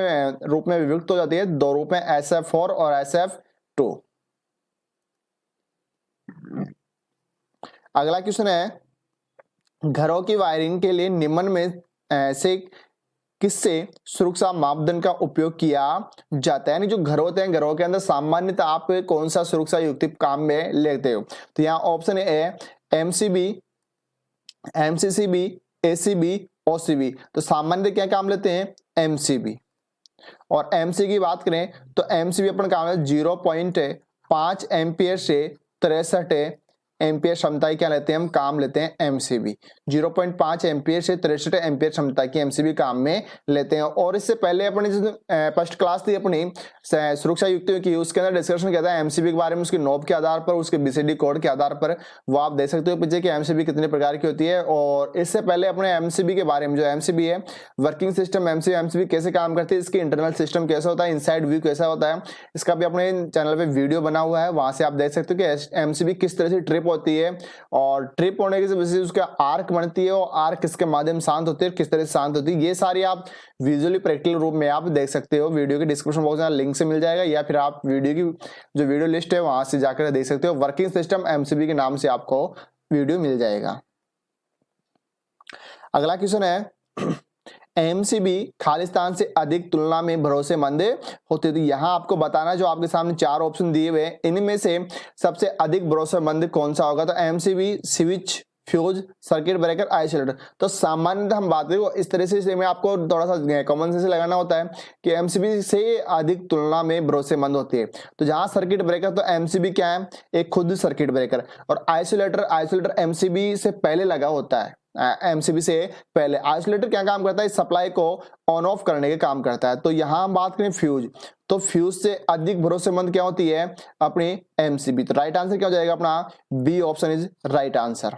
Speaker 2: रूप में विभक्त हो जाती है, दो रूप में, SF4 और SF2। अगला क्वेश्चन है, घरों की वायरिंग के लिए निम्न में से किससे सुरक्षा मापदंड का उपयोग किया जाता है, यानी जो घर होते हैं घरों के अंदर सामान्यतः आप कौन सा सुरक्षा युक्त काम में लेते हो। तो यहाँ ऑप्शन है MCB, MCCB, ACB, OCB। तो सामान्यतः क्या काम लेते हैं, MCB। और MC की बात करें तो MCB अपन काम है 0.5 एम्पियर से 63 एम्पियर क्षमता की क्या लेते हैं, हम काम लेते हैं MCB। 0.5 एम्पियर से 63 एम्पियर क्षमता की MCB काम में लेते हैं। और इससे पहले अपनी जो फर्स्ट क्लास थी अपनी सुरक्षा युक्तियों की, उसके अंदर डिस्कशन किया था MCB के बारे में, उसके नॉब के आधार पर, उसके BCD कोड के आधार पर। वो आप देख सकते हो पीछे कि MCB कितने प्रकार की होती है। और इससे पहले अपने MCB के बारे में, जो MCB है वर्किंग सिस्टम, MCB कैसे काम करती है, इसकी इंटरनल सिस्टम कैसा होता है, इनसाइड व्यू कैसा होता है, इसका भी अपने चैनल पे वीडियो बना हुआ है, वहां से आप देख सकते हो कि MCB किस तरह से ट्रिप होती है और ट्रिप होने की वजह से उसका आर्क बनती है और आर्क किसके माध्यम शांत होती है, किस तरह से शांत होती है। ये सारी आप विजुअली प्रैक्टिकल रूप में आप देख सकते हो। वीडियो के डिस्क्रिप्शन बॉक्स में लिंक से मिल जाएगा, या फिर आप वीडियो की जो वीडियो लिस्ट है वहां से जाकर देख सकते हो। वर्किंग सिस्टम MCB के नाम से आपको वीडियो मिल जाएगा। अगला क्वेश्चन है, MCB खालिस्तान से अधिक तुलना में भरोसेमंद होती है। तो यहाँ आपको बताना, जो आपके सामने चार ऑप्शन दिए हुए, इनमें से सबसे अधिक भरोसेमंद कौन सा होगा। तो MCB switch, fuse, circuit breaker, isolator. तो सामान्यतः हम बात करें इस तरह से में आपको थोड़ा सा कॉमन सेंस लगाना होता है कि MCB से अधिक तुलना में भरोसेमंद होती है। तो जहां सर्किट ब्रेकर, तो MCB क्या है, एक खुद सर्किट ब्रेकर। और आइसोलेटर MCB से पहले लगा होता है। MCB से पहले आइसोलेटर क्या काम करता है, सप्लाई को ऑन ऑफ करने के काम करता है। तो यहां हम बात करें फ्यूज, तो फ्यूज से अधिक भरोसेमंद क्या होती है, अपनी MCB। तो राइट आंसर क्या हो जाएगा अपना, B option is right answer.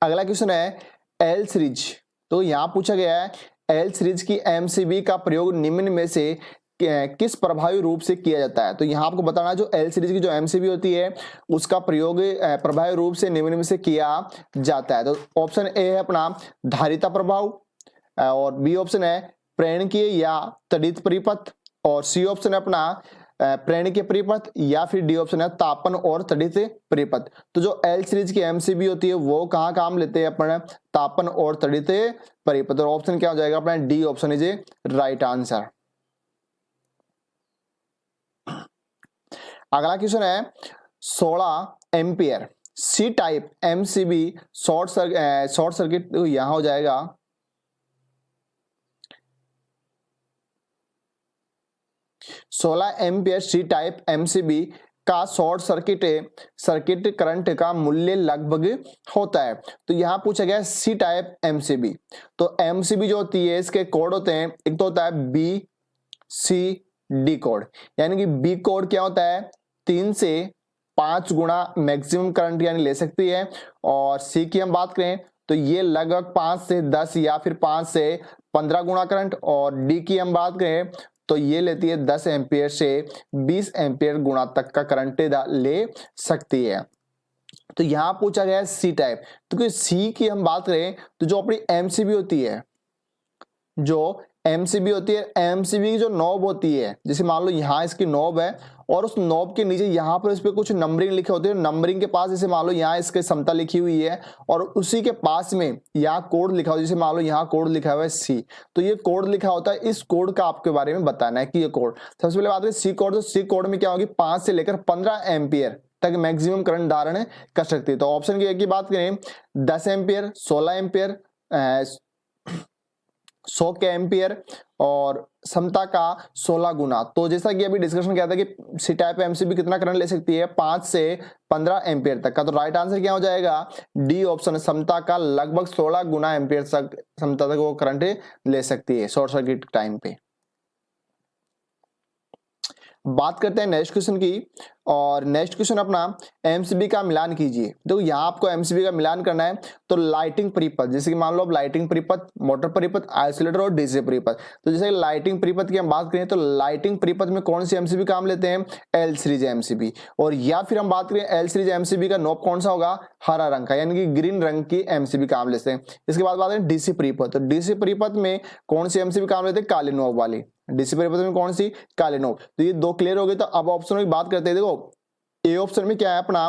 Speaker 2: अगला क्वेश्चन है L सीरीज। तो यहां पूछा गया है L सीरीज की MCB का प्रयोग निम्न में से किस प्रभावी रूप से किया जाता है। तो यहां आपको बताना, जो L सीरीज की जो MCB होती है उसका प्रयोग प्रभावी रूप से निम्न में से किया जाता है। तो ऑप्शन ए है अपना धारिता प्रभाव, और बी ऑप्शन है प्रेरणकीय या तड़ित परिपथ, और सी ऑप्शन है अपना प्रेरणकीय परिपथ, या फिर डी ऑप्शन है तापन और तड़ित परिपथ। तो जो L सीरीज की MCB होती है वो कहाँ काम लेते हैं अपन, तापन और तड़ित परिपथ। और ऑप्शन क्या हो जाएगा अपना, D option is right answer. अगला क्वेश्चन है 16 ampere C type MCB short circuit. तो यहां हो जाएगा 16 एम्पियर सी टाइप MCB का शॉर्ट सर्किट करंट का मूल्य लगभग होता है। तो यहां पूछा गया सी टाइप MCB। तो MCB जो होती है इसके कोड होते हैं, एक तो होता है BCD कोड, यानी कि B कोड क्या होता है, 3 से 5 गुना मैक्सिमम करंट यानी ले सकती है। और सी की हम बात करें तो ये लगभग 5 से 10 या फिर 5 से 15 गुना करंट। और डी की हम बात करें तो ये लेती है 10 एम्पियर से 20 एम्पियर गुना तक का करंट ले सकती है। तो यहां पूछा गया है सी टाइप। तो सी की हम बात करें तो जो अपनी MCB होती है, जो MCB होती है, MCB की जो नॉब होती है, जैसे मान लो यहाँ इसकी नॉब है और उस नॉब के नीचे यहाँ पर इस पे कुछ नंबरिंग लिखे होते हैं। नंबरिंग के पास जैसे मान लो यहाँ इसके समता लिखी हुई है और उसी के पास में यहाँ कोड लिखा हुआ है, जैसे मान लो यहाँ कोड लिखा हुआ है C। तो ये कोड लिखा होता है, इस कोड का आपके बारे में बताना है कि ये कोड। सबसे पहले बात करें C कोड, तो C कोड में क्या होगी, 5 से लेकर 15 एम्पियर तक मैक्सिमम करंट धारण कर सकती है। तो ऑप्शन की बात करें 10 एम्पियर, 16 एम्पियर, 100 के एम्पियर और क्षमता का 16 गुना। तो जैसा कि अभी डिस्कशन किया था कि सी टाइप एमसीबी कितना करंट ले सकती है, 5 से 15 एम्पियर तक का। तो राइट आंसर क्या हो जाएगा, डी ऑप्शन, क्षमता का लगभग 16 गुना एम्पियर तक क्षमता तक वो करंट ले सकती है शॉर्ट सर्किट टाइम पे। बात करते हैं नेक्स्ट क्वेश्चन की, और नेक्स्ट क्वेश्चन अपना एमसीबी का मिलान कीजिए। देखो यहाँ आपको एमसीबी का मिलान करना है, तो लाइटिंग परिपथ, जैसे कि मान लो अब लाइटिंग परिपथ, मोटर परिपथ, आइसोलेटर और डीसी परिपथ। तो जैसे लाइटिंग परिपथ की हम बात करें तो लाइटिंग परिपथ में कौन सी एमसीबी काम लेते हैं, एल सीरीज एमसीबी। और या फिर हम बात करें एल सीरीज एमसीबी का नॉब कौन सा होगा, हरा रंग का, यानी कि ग्रीन रंग की एमसीबी काम लेते हैं। इसके बाद बात करें डीसी परिपथ, तो डीसी परिपथ में कौन सी एमसीबी काम लेते हैं, काले नॉब वाली। डीसी परिपथ में कौन सी, काले नॉब। तो ये दो क्लियर हो गए। तो अब ऑप्शनों की बात करते हैं। देखो ए ऑप्शन में क्या है अपना,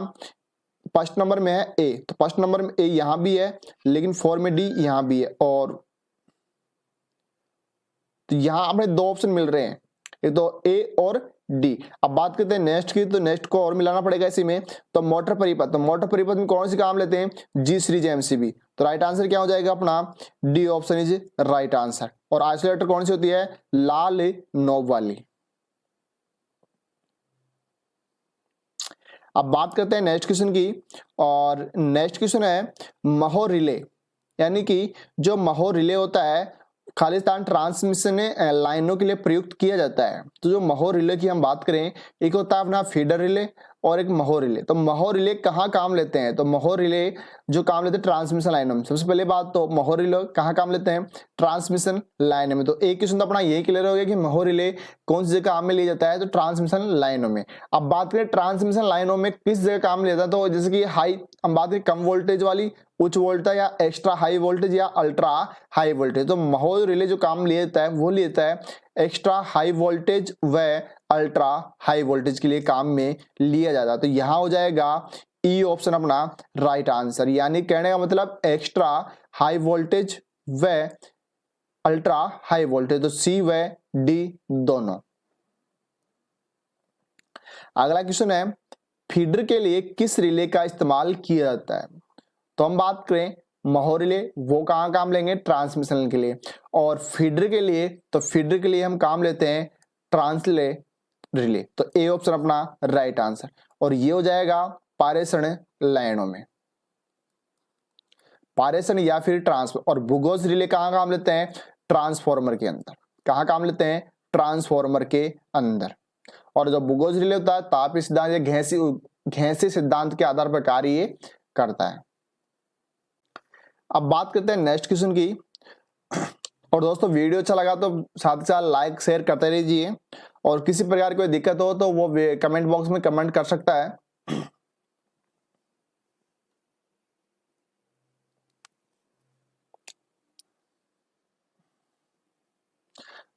Speaker 2: फर्स्ट नंबर में है ए, तो फर्स्ट नंबर में ए यहां भी है, लेकिन 4 में डी यहां भी है, और तो यहां हमें 2 ऑप्शन मिल रहे हैं, एक तो ए और डी। अब बात करते हैं नेक्स्ट की, तो नेक्स्ट को और मिलाना पड़ेगा इसी में। तो मोटर परिपथ, तो मोटर परिपथ में कौन सी काम लेते हैं, जी सीरीज एमसीबी। तो राइट आंसर क्या हो जाएगा अपना, D option is right answer. और आइसोलेटर कौन सी होती है, लाल नॉब वाली। अब बात करते हैं नेक्स्ट क्वेश्चन की, और नेक्स्ट क्वेश्चन है महो रिले, यानी कि जो महो रिले होता है खालिस्तान ट्रांसमिशन लाइनों के लिए प्रयुक्त किया जाता है। तो जो महो रिले की हम बात करें, एक होता है अपना फीडर रिले और एक महो रिले। तो महो रिले कहाँ काम लेते हैं, तो महो रिले जो काम लेते हैं ट्रांसमिशन लाइनों में। सबसे पहले बात तो महो रिले कहाँ काम लेते हैं, ट्रांसमिशन लाइन में। तो एक क्वेश्चन तो अपना यही क्लियर हो गया कि महो रिले कौन सी जगह काम में लिया जाता है, तो ट्रांसमिशन लाइनों में। अब बात करें ट्रांसमिशन लाइनों में किस जगह काम में लिया जाता है, तो जैसे कि हाई, हम बात करें कम वोल्टेज वाली, उच्च वोल्टेज, या एक्स्ट्रा हाई वोल्टेज, या अल्ट्रा हाई वोल्टेज। तो महो रिले जो काम लेता है वो लेता है एक्स्ट्रा हाई वोल्टेज व अल्ट्रा हाई वोल्टेज के लिए काम में लिया जाता है। तो यहां हो जाएगा ई ऑप्शन अपना राइट आंसर, यानी कहने का मतलब एक्स्ट्रा हाई वोल्टेज व अल्ट्रा हाई वोल्टेज। तो सी व डी दोनों। अगला क्वेश्चन है फीडर के लिए किस रिले का इस्तेमाल किया जाता है। तो हम बात करें महो रिले, वो कहाँ काम लेंगे, ट्रांसमिशन के लिए। और फीडर के लिए, तो फीडर के लिए हम काम लेते हैं ट्रांसले रिले। तो ए ऑप्शन अपना राइट आंसर। और ये हो जाएगा पारेषण लाइनों में, पारेषण या फिर ट्रांसफर। और बुगोस रिले कहाँ काम लेते हैं, ट्रांसफॉर्मर के अंदर। कहाँ काम लेते हैं, ट्रांसफॉर्मर के अंदर। और जो बुगोस रिले होता है तापीय सिद्धांत या घेंसी सिद्धांत के आधार पर कार्य करता है। अब बात करते हैं नेक्स्ट क्वेश्चन की। और दोस्तों वीडियो अच्छा लगा तो साथ ही साथ लाइक शेयर करते रहिए, और किसी प्रकार की कोई दिक्कत हो तो वो कमेंट बॉक्स में कमेंट कर सकता है।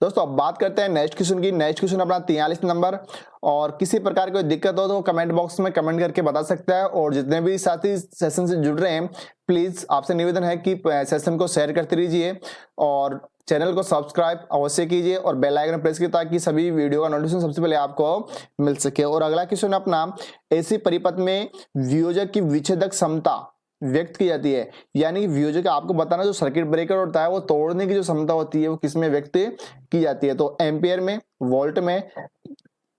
Speaker 2: दोस्तों अब बात करते हैं नेक्स्ट क्वेश्चन की। नेक्स्ट क्वेश्चन अपना 43 नंबर, और किसी प्रकार की कोई दिक्कत हो तो कमेंट बॉक्स में कमेंट करके बता सकता है। और जितने भी साथी सेशन से जुड़ रहे हैं, प्लीज आपसे निवेदन है कि सेशन को शेयर करते रहिए, और चैनल को सब्सक्राइब अवश्य कीजिए, और बेल आइकन प्रेस कीजिए ताकि सभी वीडियो का नोटिफिकेशन सबसे पहले आपको मिल सके। और अगला क्वेश्चन अपना एसी परिपथ में वियोजक की विच्छेदक क्षमता व्यक्त की जाती है, यानी कि वियोजक आपको बताना, जो सर्किट ब्रेकर होता है वो तोड़ने की जो क्षमता होती है वो किसमें व्यक्त की जाती है। तो एम्पियर में, वोल्ट में,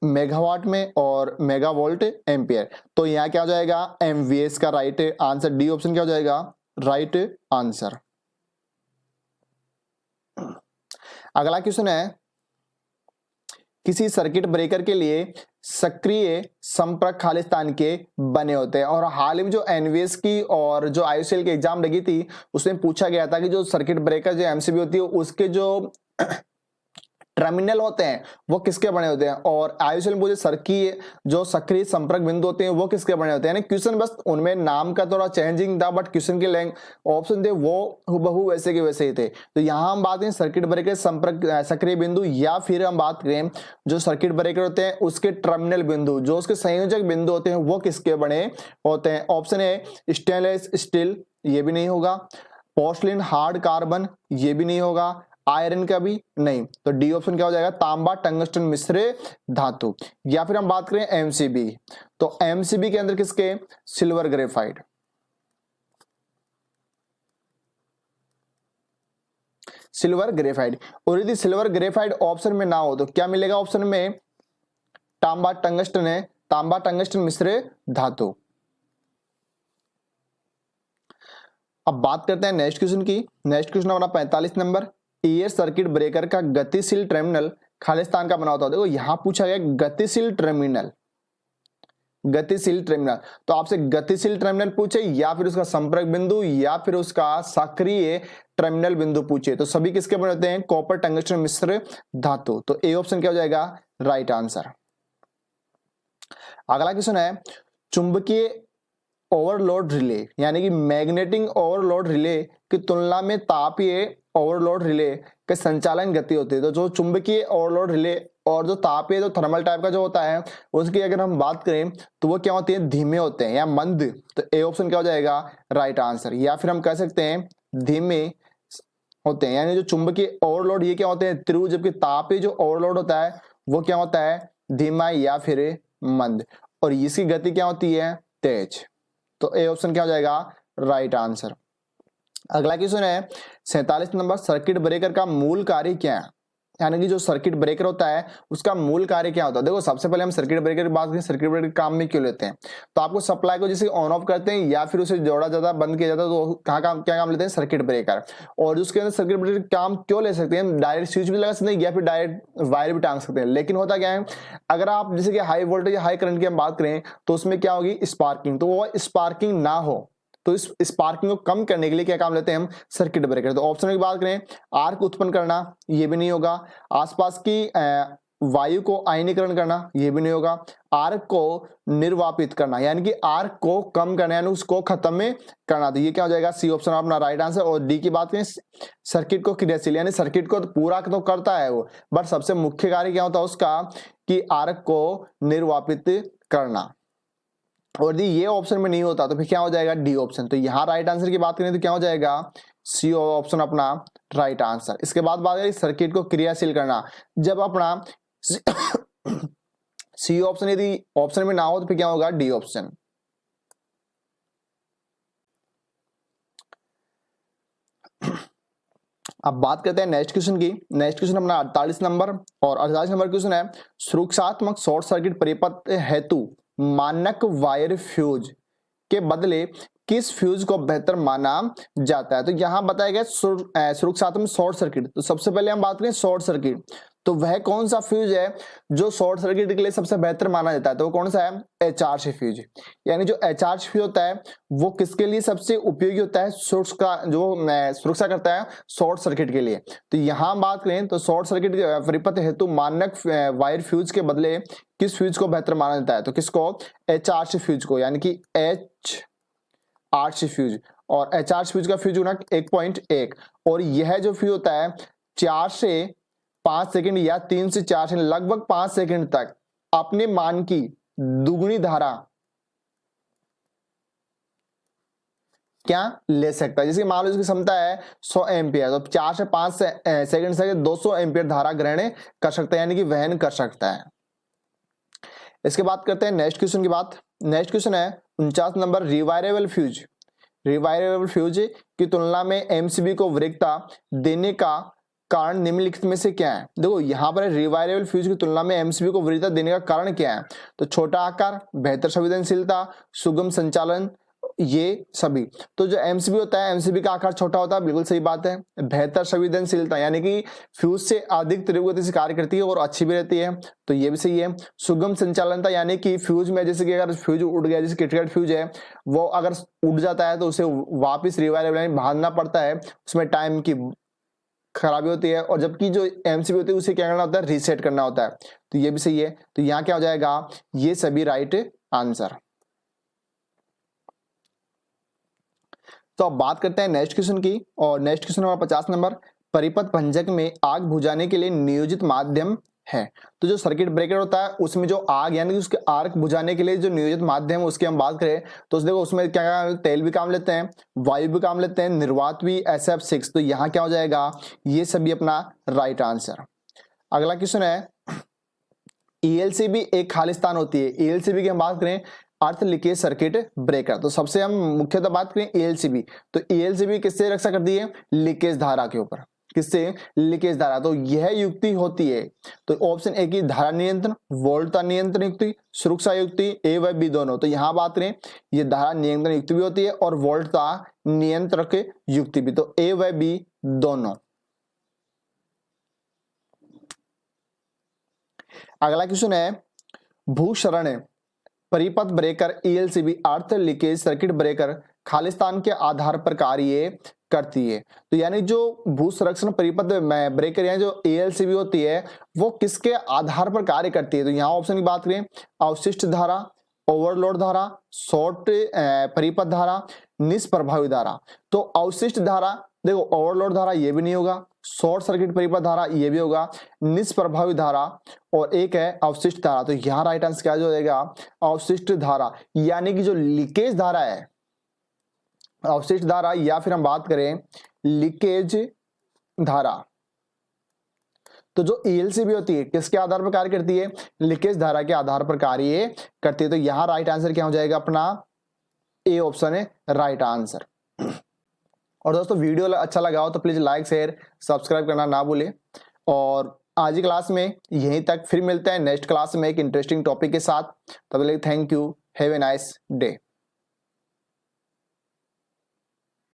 Speaker 2: मेगावाट में, और मेगा वोल्ट एम्पियर। तो यहाँ क्या हो जाएगा, एमवीएस का राइट आंसर, डी ऑप्शन क्या हो जाएगा, राइट आंसर। अगला क्वेश्चन है किसी सर्किट ब्रेकर के लिए सक्रिय संपर्क खालिस्तान के बने होते हैं। और हाल ही में जो एनवीएस की और जो आईयूसीएल की एग्जाम लगी थी उसमें पूछा गया था कि जो सर्किट ब्रेकर जो एमसीबी होती है उसके जो टर्मिनल होते हैं वो किसके बने होते हैं, और आईयूसीएल मुझे सर्किट जो सक्रिय संपर्क बिंदु होते हैं वो किसके बने होते हैं। यानी क्वेश्चन बस उनमें नाम का थोड़ा चेंजिंग था, बट क्वेश्चन के ऑप्शन थे वो हुबहू वैसे के वैसे ही थे। तो यहाँ हम बात करें सर्किट ब्रेकर संपर्क सक्रिय बिंदु, या फिर हम बात करें जो सर्किट ब्रेकर होते हैं उसके टर्मिनल बिंदु, जो उसके संयोजक बिंदु होते हैं वो किसके बने होते हैं। ऑप्शन ए स्टेनलेस स्टील, ये भी नहीं होगा। पोर्सलिन हार्ड कार्बन, ये भी नहीं होगा। आयरन का भी नहीं। तो डी ऑप्शन क्या हो जाएगा, तांबा टंगस्टन मिश्र धातु। या फिर हम बात करें एमसीबी, तो एमसीबी के अंदर किसके, सिल्वर ग्रेफाइट। Silver graphite. और यदि सिल्वर ग्रेफाइट ऑप्शन में ना हो तो क्या मिलेगा ऑप्शन में? तांबा टंगस्टन है, तांबा टंगस्टन मिश्र धातु। अब बात करते हैं नेक्स्ट क्वेश्चन की। नेक्स्ट क्वेश्चन हमारा 45 नंबर, एयर सर्किट ब्रेकर का गतिशील टर्मिनल खालिस्तान का बना होता है। देखो यहां पूछा गया गतिशील टर्मिनल, गतिशील टर्मिनल, तो आपसे गतिशील टर्मिनल पूछे या फिर उसका संपर्क बिंदु या फिर उसका सक्रिय टर्मिनल बिंदु पूछे, तो सभी किसके बने होते हैं? कॉपर टंगस्टन मिश्र धातु। तो ए ऑप्शन क्या हो जाएगा? Right answer. अगला क्वेश्चन है, चुंबकीय ओवरलोड रिले यानी कि मैग्नेटिक ओवरलोड रिले की तुलना में तापीय ओवरलोड रिले के संचालन गति होती है। तो जो चुंबकीय ओवरलोड रिले और जो तापीय जो थर्मल टाइप का जो होता है उसकी अगर हम बात करें तो वो क्या होती है? धीमे होते हैं या मंद। तो ए ऑप्शन क्या हो जाएगा? Right answer. या फिर हम कह सकते हैं धीमे होते हैं, यानी जो चुंबकीय ओवरलोड ये क्या होते हैं? तीव्र, जबकि तापीय जो ओवरलोड होता है वो क्या होता है? धीमा या फिर मंद। और इसकी गति क्या होती है? तेज। तो ए ऑप्शन क्या हो जाएगा? Right answer. अगला क्वेश्चन है 47 नंबर, सर्किट ब्रेकर का मूल कार्य क्या है? यानी कि जो सर्किट ब्रेकर होता है उसका मूल कार्य क्या होता है? देखो सबसे पहले हम सर्किट ब्रेकर की बात करें, सर्किट ब्रेकर काम में क्यों लेते हैं? तो आपको सप्लाई को जैसे ऑन ऑफ करते हैं या फिर उसे जोड़ा जाता है, बंद किया जाता है, तो कहाँ काम क्या काम लेते हैं? Circuit breaker. और उसके अंदर सर्किट ब्रेकर काम क्यों ले सकते हैं? डायरेक्ट स्विच भी लगा सकते हैं या फिर डायरेक्ट वायर भी टांग सकते हैं। लेकिन होता क्या है, अगर आप जैसे कि हाई वोल्टेज या हाई करंट की हम बात करें तो उसमें क्या होगी? स्पार्किंग। तो वो स्पार्किंग ना हो तो इस स्पार्किंग को कम करने के लिए क्या काम लेते हैं हम? Circuit breaker. तो ऑप्शन की बात करें, आर्क उत्पन्न करना, ये भी नहीं होगा। आसपास की वायु को आयनीकरण करना, ये भी नहीं होगा। आर्क को निर्वापित करना यानी कि आर्क को कम करना यानी उसको खत्म में करना, तो ये क्या हो जाएगा? सी ऑप्शन अपना राइट आंसर। और डी की बात करें, सर्किट को क्रियाशील यानी सर्किट को तो पूरा तो करता है वो, बट सबसे मुख्य कार्य क्या होता है उसका? कि आर्क को निर्वापित करना। और यदि ये ऑप्शन में नहीं होता तो फिर क्या हो जाएगा? D option. तो यहां राइट आंसर की बात करें तो क्या हो जाएगा? सी ऑप्शन अपना राइट आंसर। इसके बाद बात करें सर्किट को क्रियाशील करना, जब अपना सी ऑप्शन यदि ऑप्शन में ना हो तो फिर क्या होगा? D option. अब बात करते हैं नेक्स्ट क्वेश्चन की। नेक्स्ट क्वेश्चन अपना 48 नंबर, और 48 नंबर क्वेश्चन है, सुरक्षात्मक शॉर्ट सर्किट परिपथ हेतु मानक वायर फ्यूज के बदले किस फ्यूज को बेहतर माना जाता है? तो यहां बताया गया सुरक्षात्मक शॉर्ट सर्किट। तो सबसे पहले हम बात करें शॉर्ट सर्किट, तो वह कौन सा फ्यूज है जो शॉर्ट सर्किट के लिए सबसे बेहतर माना जाता है? तो वो कौन सा है? HRC fuse. यानी जो एचआरसी फ्यूज होता है वो किसके लिए सबसे उपयोगी होता है? सुरक्षा करता है शॉर्ट सर्किट के लिए। तो यहां बात करें तो शॉर्ट सर्किट के परिपथ हेतु मानक वायर फ्यूज के बदले किस फ्यूज को बेहतर माना जाता है? तो किसको? एचआरसी फ्यूज को, यानी कि एचआरसी फ्यूज। और एचआरसी फ्यूज का फ्यूज गुणक 1.1। और यह जो फ्यूज होता है 4 से 5 सेकंड या 3 से 4 सेकंड लगभग 5 सेकंड तक अपने मान की दुगुनी धारा क्या ले सकता है? जैसे मान लो इसकी क्षमता है 100 एम्पियर, तो 4 से 5 सेकंड से 200 एम्पियर धारा ग्रहण कर सकता है यानी कि वहन कर सकता है। इसके बाद करते हैं नेक्स्ट क्वेश्चन की बात। नेक्स्ट क्वेश्चन है 49 number, rewirable fuse. Rewirable fuse की तुलना में एमसीबी को वरीयता देने का कारण निम्नलिखित में से क्या है? देखो यहां पर रिवायरेबल फ्यूज की तुलना में एमसीबी को वरीयता देने का कारण क्या है? तो छोटा आकार, बेहतर संवेदनशीलता, सुगम संचालन, ये सभी। तो जो एमसीबी होता है, एमसीबी का आकार छोटा होता है, बिल्कुल सही बात है। बेहतर संवेदनशीलता यानी कि फ्यूज से अधिक तीव्र गति से कार्य करती है और अच्छी भी रहती है, तो ये भी सही है। सुगम संचालनता यानी कि फ्यूज में जैसे कि अगर फ्यूज उड़ गया, जैसे क्रिटिकल फ्यूज है वो अगर उड़ जाता है तो उसे वापिस रिवायरेबल यानी भागना पड़ता है, उसमें टाइम की खराबी होती है। और जबकि जो एमसीबी होती है उसे क्या करना होता है? रीसेट करना होता है, तो ये भी सही है। तो यहाँ क्या हो जाएगा? ये सभी राइट आंसर। तो अब बात करते हैं नेक्स्ट क्वेश्चन की, और नेक्स्ट क्वेश्चन हमारा 50 नंबर, परिपथ भंजक में आग बुझाने के लिए नियोजित माध्यम है। तो जो सर्किट ब्रेकर होता है उसमें जो आग यानी कि उसके आर्क बुझाने के लिए जो नियोजित माध्यम है उसकी हम बात करें तो देखो उसमें क्या तेल भी काम लेते हैं, वायु भी काम लेते हैं, निर्वात भी SF6। तो यहाँ क्या हो जाएगा? ये सभी अपना राइट आंसर। अगला क्वेश्चन है ELCB एक खालिस्तान होती है। ELCB की हम बात करें, अर्थ लीकेज सर्किट ब्रेकर। तो सबसे हम मुख्यतः बात करें ELCB, तो ELCB किससे रक्षा करती है? लीकेज धारा के ऊपर। किससे? लीकेज धारा। तो यह युक्ति होती है, तो ऑप्शन ए की धारा नियंत्रण, वोल्टता नियंत्रण युक्ति, सुरक्षा युक्ति, ए व बी दोनों। तो यहां बात करें, ये धारा नियंत्रण युक्ति भी होती है और वोल्टता नियंत्रक युक्ति भी, तो ए व बी दोनों। अगला क्वेश्चन है, भूक्षरण परिपथ ब्रेकर ELCB अर्थ लीकेज सर्किट ब्रेकर खालिस्तान के आधार पर कार्य करती है। तो यानी जो भू संरक्षण परिपथ ब्रेकर यानी जो ELCB होती है वो किसके आधार पर कार्य करती है? तो यहाँ ऑप्शन की बात करें, अवशिष्ट धारा, ओवरलोड धारा, शॉर्ट परिपथ धारा, निष्प्रभावी धारा। तो अवशिष्ट धारा, देखो ओवरलोड धारा ये भी नहीं होगा, शॉर्ट सर्किट परिपथ धारा ये भी होगा, निष्प्रभावी धारा और एक है अवशिष्ट धारा। तो यहाँ राइट आंसर क्या हो जाएगा? अवशिष्ट धारा, यानी कि जो लीकेज धारा है, अवशिष्ट धारा या फिर हम बात करें लीकेज धारा। तो जो ELCB होती है किसके आधार पर कार्य करती है? लीकेज धारा के आधार पर कार्य करती है। तो यहाँ राइट आंसर क्या हो जाएगा अपना? ए ऑप्शन है राइट आंसर। और दोस्तों वीडियो अच्छा लगा हो तो प्लीज लाइक शेयर सब्सक्राइब करना ना भूलें। और आज की क्लास में यहीं तक, फिर मिलते हैं नेक्स्ट क्लास में एक इंटरेस्टिंग टॉपिक के साथ। तब तक thank you, have a nice day.